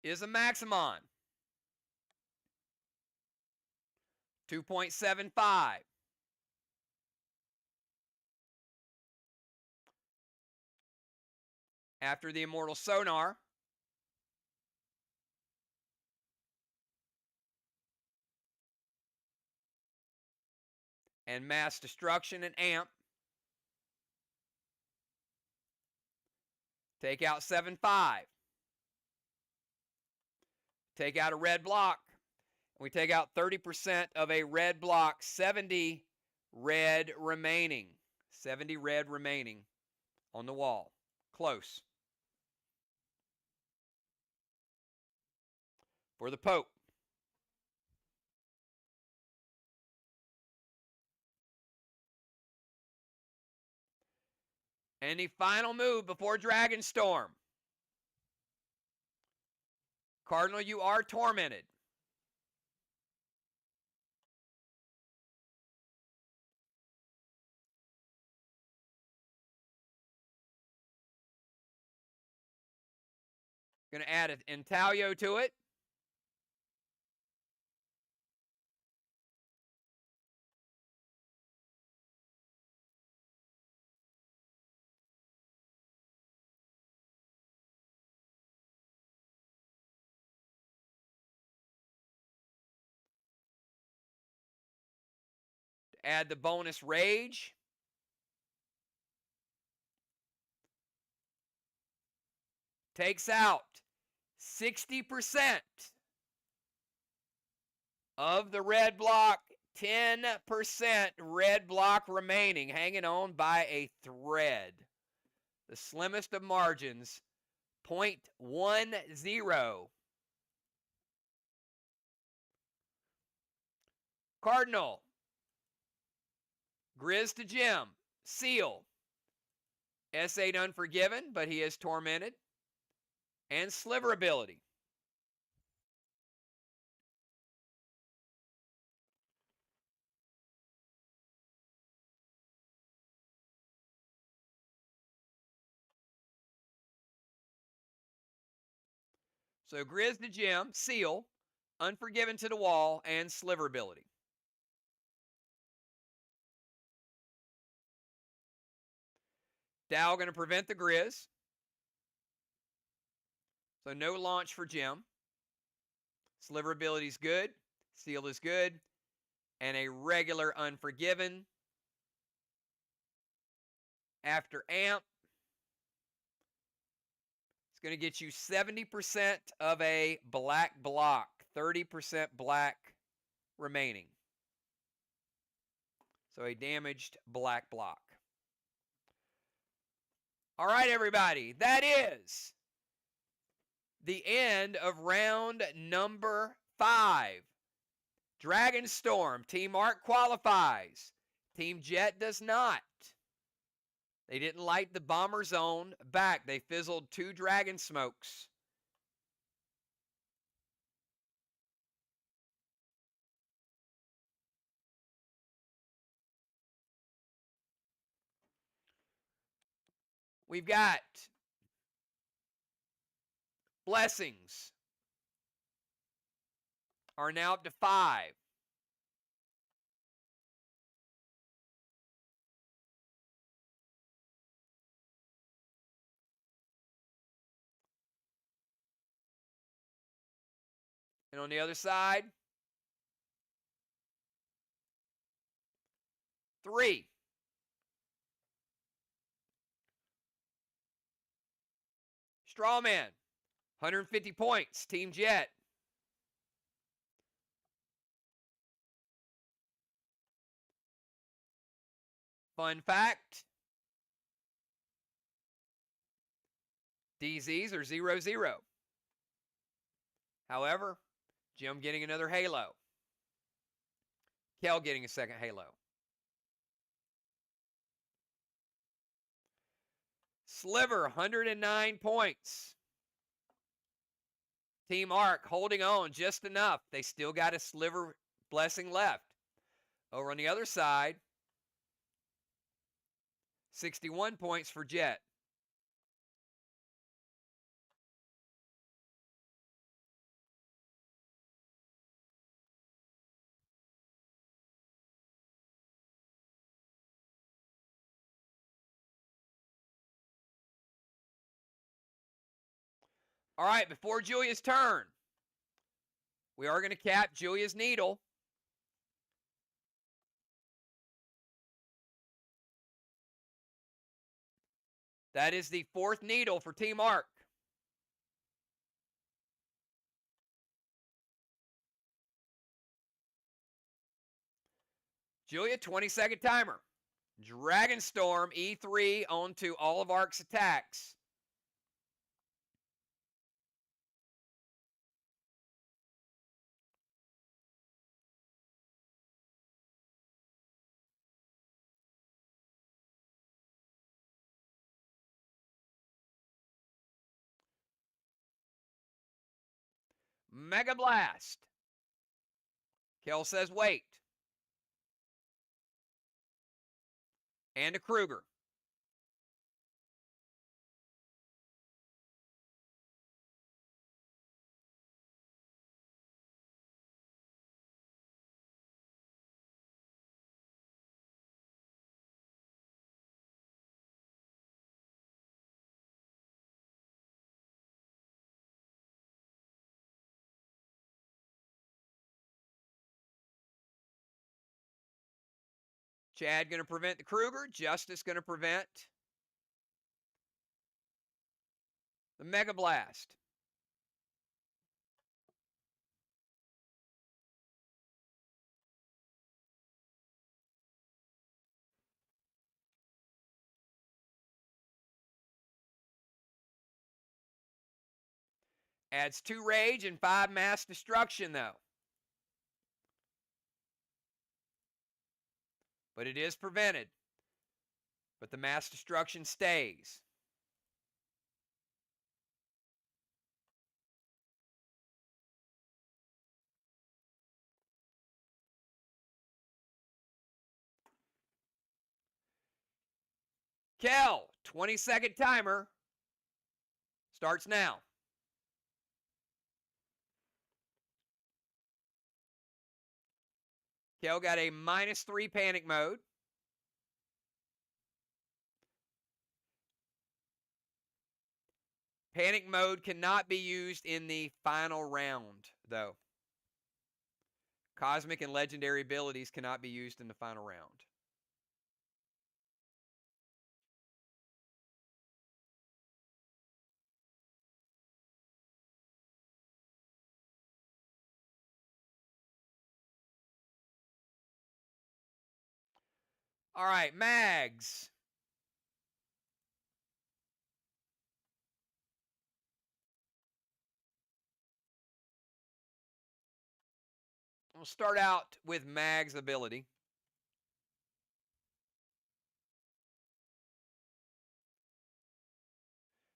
is a Maximon. 2.75. After the Immortal Sonar, and Mass Destruction and Amp, take out 7.5. Take out a red block. We take out 30% of a red block, 70 red remaining. 70 red remaining on the wall. Close. For the Pope. Any final move before Dragonstorm? Cardinal, you are tormented. Going to add an Intaglio to it. To add the bonus Rage. Takes out 60% of the red block, 10% red block remaining, hanging on by a thread. The slimmest of margins, 0.10. Cardinal, Grizz to Jim, Seal, S8 Unforgiven, but he is tormented, and Sliver ability. So Grizz to Jim, Seal, Unforgiven to the wall, and Sliver ability. Dow going to prevent the Grizz. So no launch for Jim. Sliver ability is good. Seal is good. And a regular Unforgiven. After Amp, it's going to get you 70% of a black block. 30% black remaining. So a damaged black block. All right, everybody. That is the end of round number 5. Dragonstorm, Team Arc qualifies. Team Jet does not. They didn't light the bomber zone back. They fizzled 2 dragon smokes. We've got blessings are now up to 5. And on the other side, 3. Strawman, 150 points, Team Jet. Fun fact, DZs are 0-0. However, Jim getting another Halo. Kel getting a second Halo. Sliver, 109 points. Team Arc holding on just enough. They still got a Sliver blessing left. Over on the other side, 61 points for Jet. All right, before Julia's turn, we are going to cap Julia's needle. That is the 4th needle for Team Arc. Julia, 20-second timer. Dragon Storm E3 onto all of Arc's attacks. Mega Blast. Kel says wait. And a Kruger. Chad going to prevent the Kruger. Justice going to prevent the Mega Blast. Adds 2 Rage and 5 Mass Destruction, though. But it is prevented. But the Mass Destruction stays. Kel, 20-second timer. Starts now. Kel got a -3 panic mode. Panic mode cannot be used in the final round, though. Cosmic and legendary abilities cannot be used in the final round. All right, Mags. We'll start out with Mag's ability.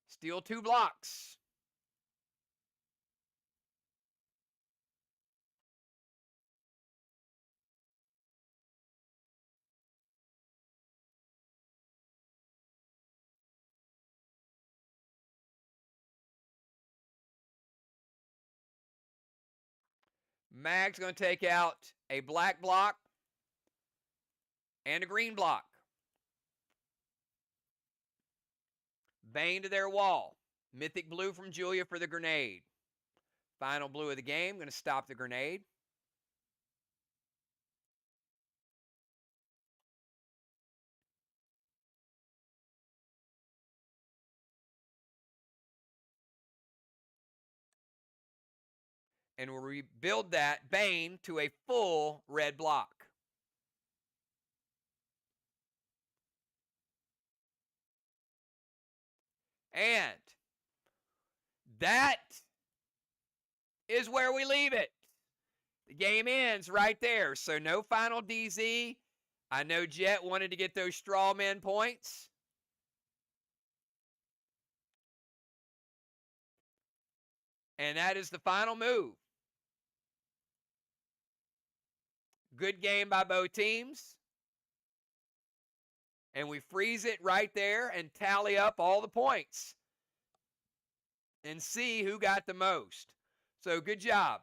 Steal 2 blocks. Mag's going to take out a black block and a green block. Bane to their wall. Mythic blue from Julia for the grenade. Final blue of the game. Going to stop the grenade. And we'll rebuild that Bane to a full red block. And that is where we leave it. The game ends right there. So no final DZ. I know Jet wanted to get those straw men points. And that is the final move. Good game by both teams. And we freeze it right there and tally up all the points and see who got the most. So good job.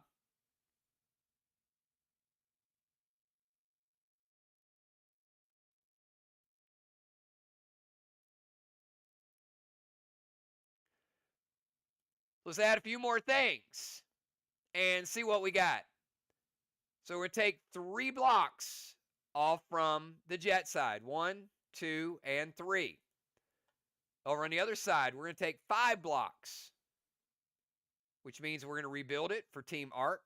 Let's add a few more things and see what we got. So we're going to take 3 blocks off from the jet side. 1, 2, and 3. Over on the other side, we're going to take 5 blocks, which means we're going to rebuild it for Team Arc.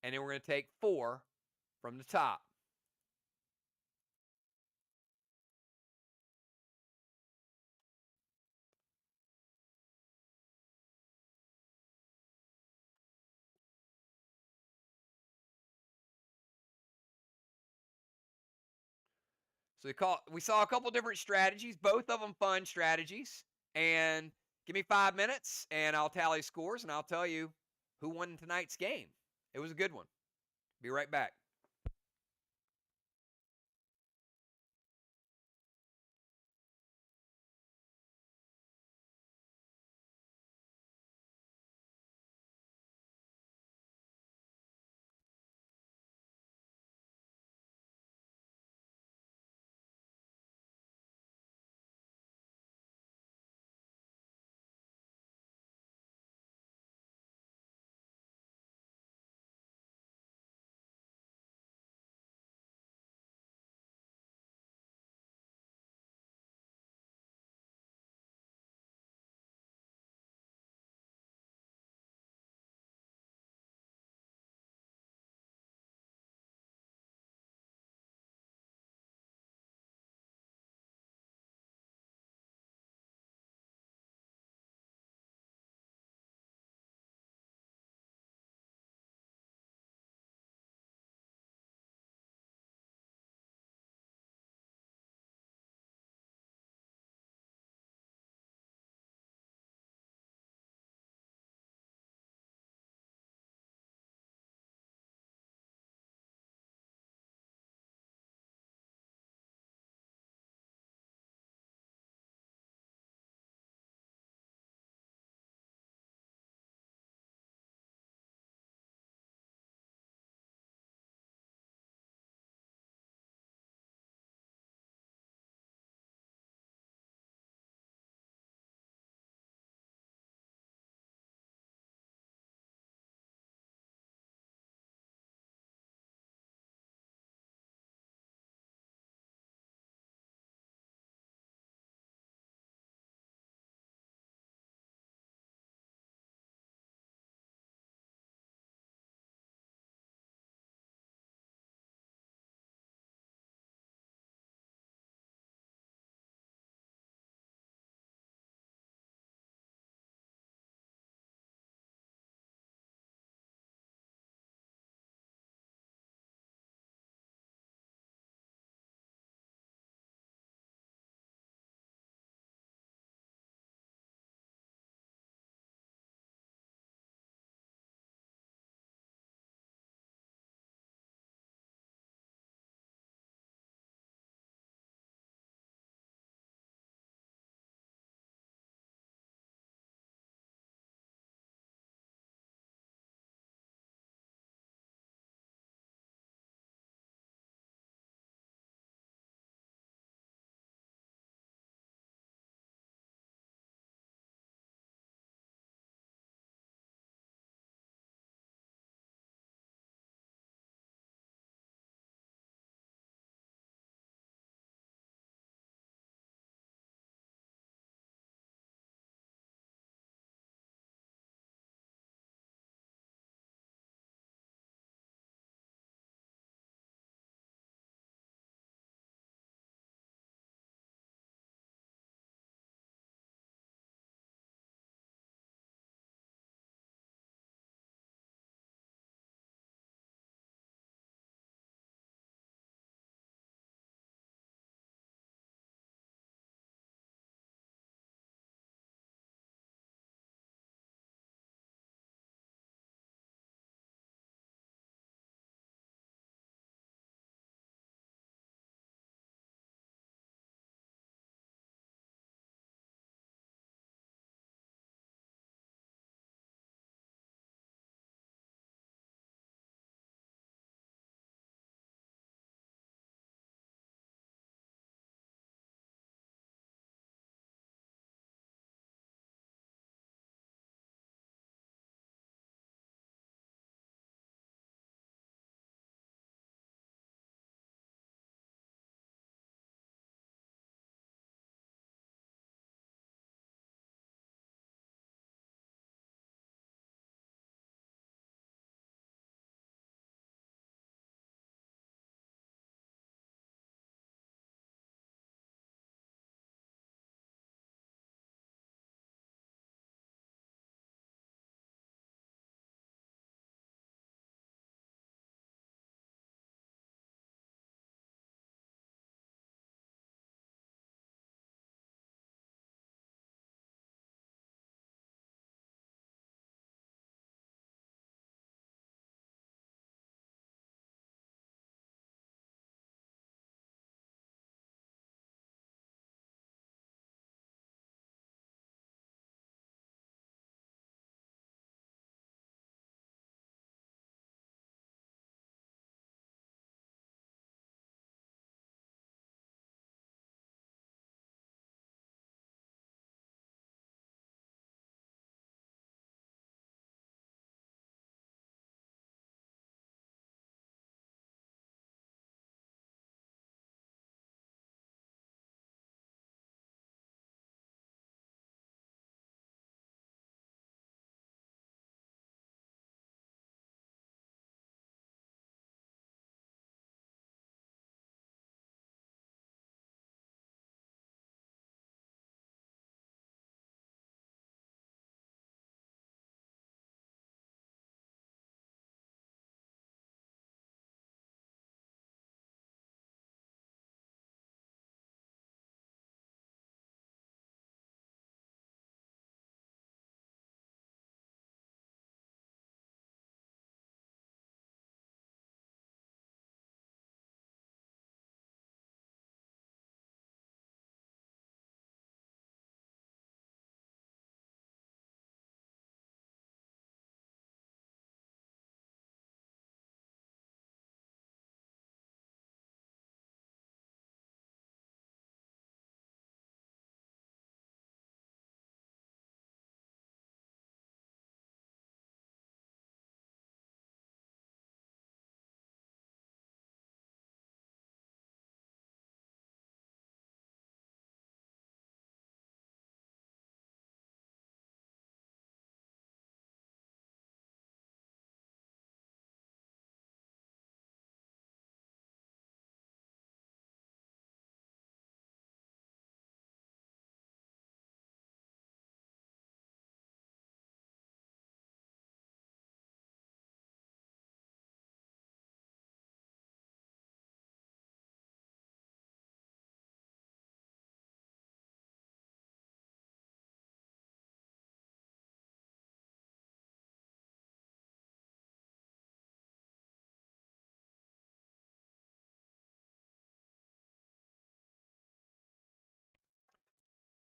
And then we're going to take 4 from the top. So we saw a couple different strategies, both of them fun strategies. And give me 5 minutes and I'll tally scores and I'll tell you who won tonight's game. It was a good one. Be right back.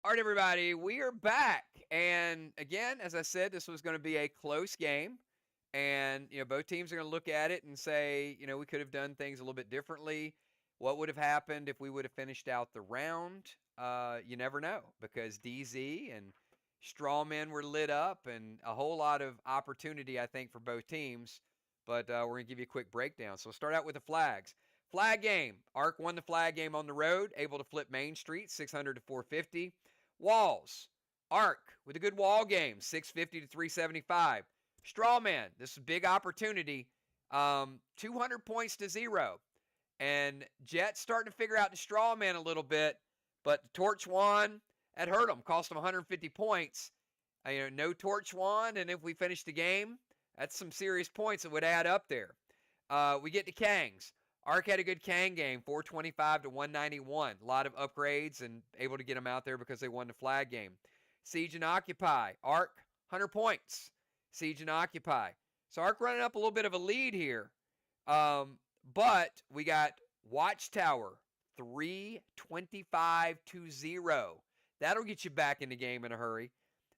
All right, everybody, we are back. And again, as I said, this was going to be a close game. And, both teams are going to look at it and say, we could have done things a little bit differently. What would have happened if we would have finished out the round? You never know, because DZ and Strawmen were lit up and a whole lot of opportunity, I think, for both teams. But we're going to give you a quick breakdown. So we'll start out with the flags. Flag game. Arc won the flag game on the road, able to flip Main Street, 600 to 450. Walls. Arc with a good wall game, 650 to 375. Strawman, this is a big opportunity, 200 points to 0. And Jet starting to figure out the Strawman a little bit, but the Torch Wand, that hurt him, cost him 150 points. No Torch Wand, and if we finish the game, that's some serious points that would add up there. We get to Kangs. Arc had a good Kang game, 425 to 191. A lot of upgrades and able to get them out there because they won the flag game. Siege and Occupy. Arc, 100 points. Siege and Occupy. So Arc running up a little bit of a lead here. But we got Watchtower, 325 to 0. That'll get you back in the game in a hurry.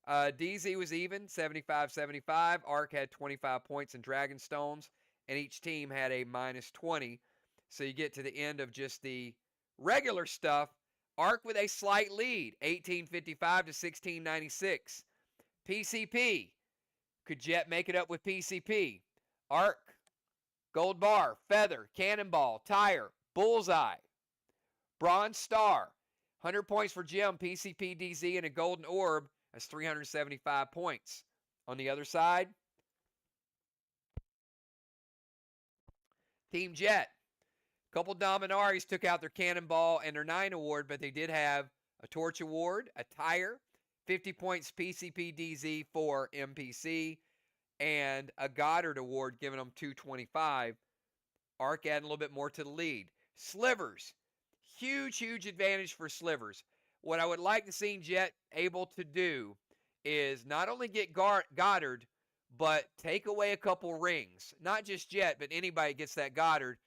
DZ was even, 75-75. Arc had 25 points in Dragonstones, and each team had a minus 20. So you get to the end of just the regular stuff. Arc with a slight lead, 1855 to 1696. PCP. Could Jet make it up with PCP? Arc, Gold Bar, Feather, Cannonball, Tire, Bullseye, Bronze Star. 100 points for Jim, PCP, DZ, and a Golden Orb. That's 375 points. On the other side, Team Jet. Couple Dominaris took out their Cannonball and their 9 award, but they did have a Torch award, a Tire, 50 points PCP DZ for MPC, and a Goddard award giving them 225. Arc adding a little bit more to the lead. Slivers. Huge, huge advantage for Slivers. What I would like to see Jet able to do is not only get Goddard, but take away a couple rings. Not just Jet, but anybody gets that Goddard.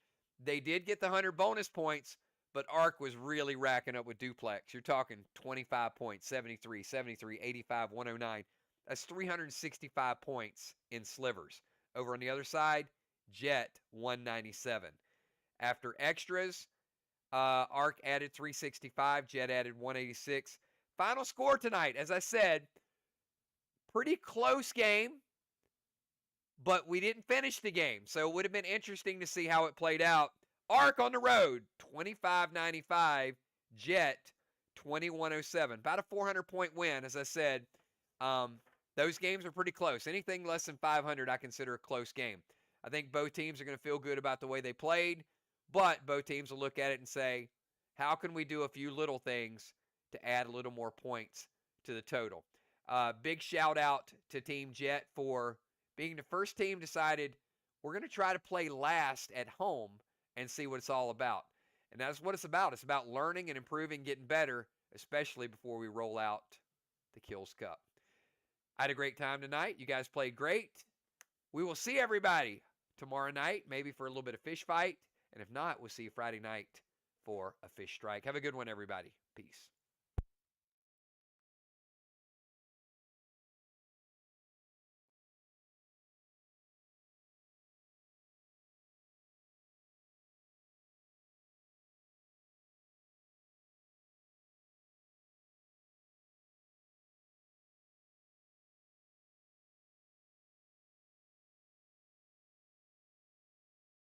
They did get the 100 bonus points, but Arc was really racking up with Duplex. You're talking 25 points, 73, 73, 85, 109. That's 365 points in Slivers. Over on the other side, Jet, 197. After extras, Arc added 365, Jet added 186. Final score tonight, as I said, pretty close game, but we didn't finish the game, so it would have been interesting to see how it played out. Arc on the road, 25-95. Jet, 21-07. About a 400-point win, as I said. Those games are pretty close. Anything less than 500 I consider a close game. I think both teams are going to feel good about the way they played, but both teams will look at it and say, how can we do a few little things to add a little more points to the total? Big shout out to Team Jet for being the first team decided we're going to try to play last at home and see what it's all about. And that's what it's about. It's about learning and improving, getting better, especially before we roll out the Kills Cup. I had a great time tonight. You guys played great. We will see everybody tomorrow night, maybe for a little bit of fish fight. And if not, we'll see you Friday night for a fish strike. Have a good one, everybody. Peace.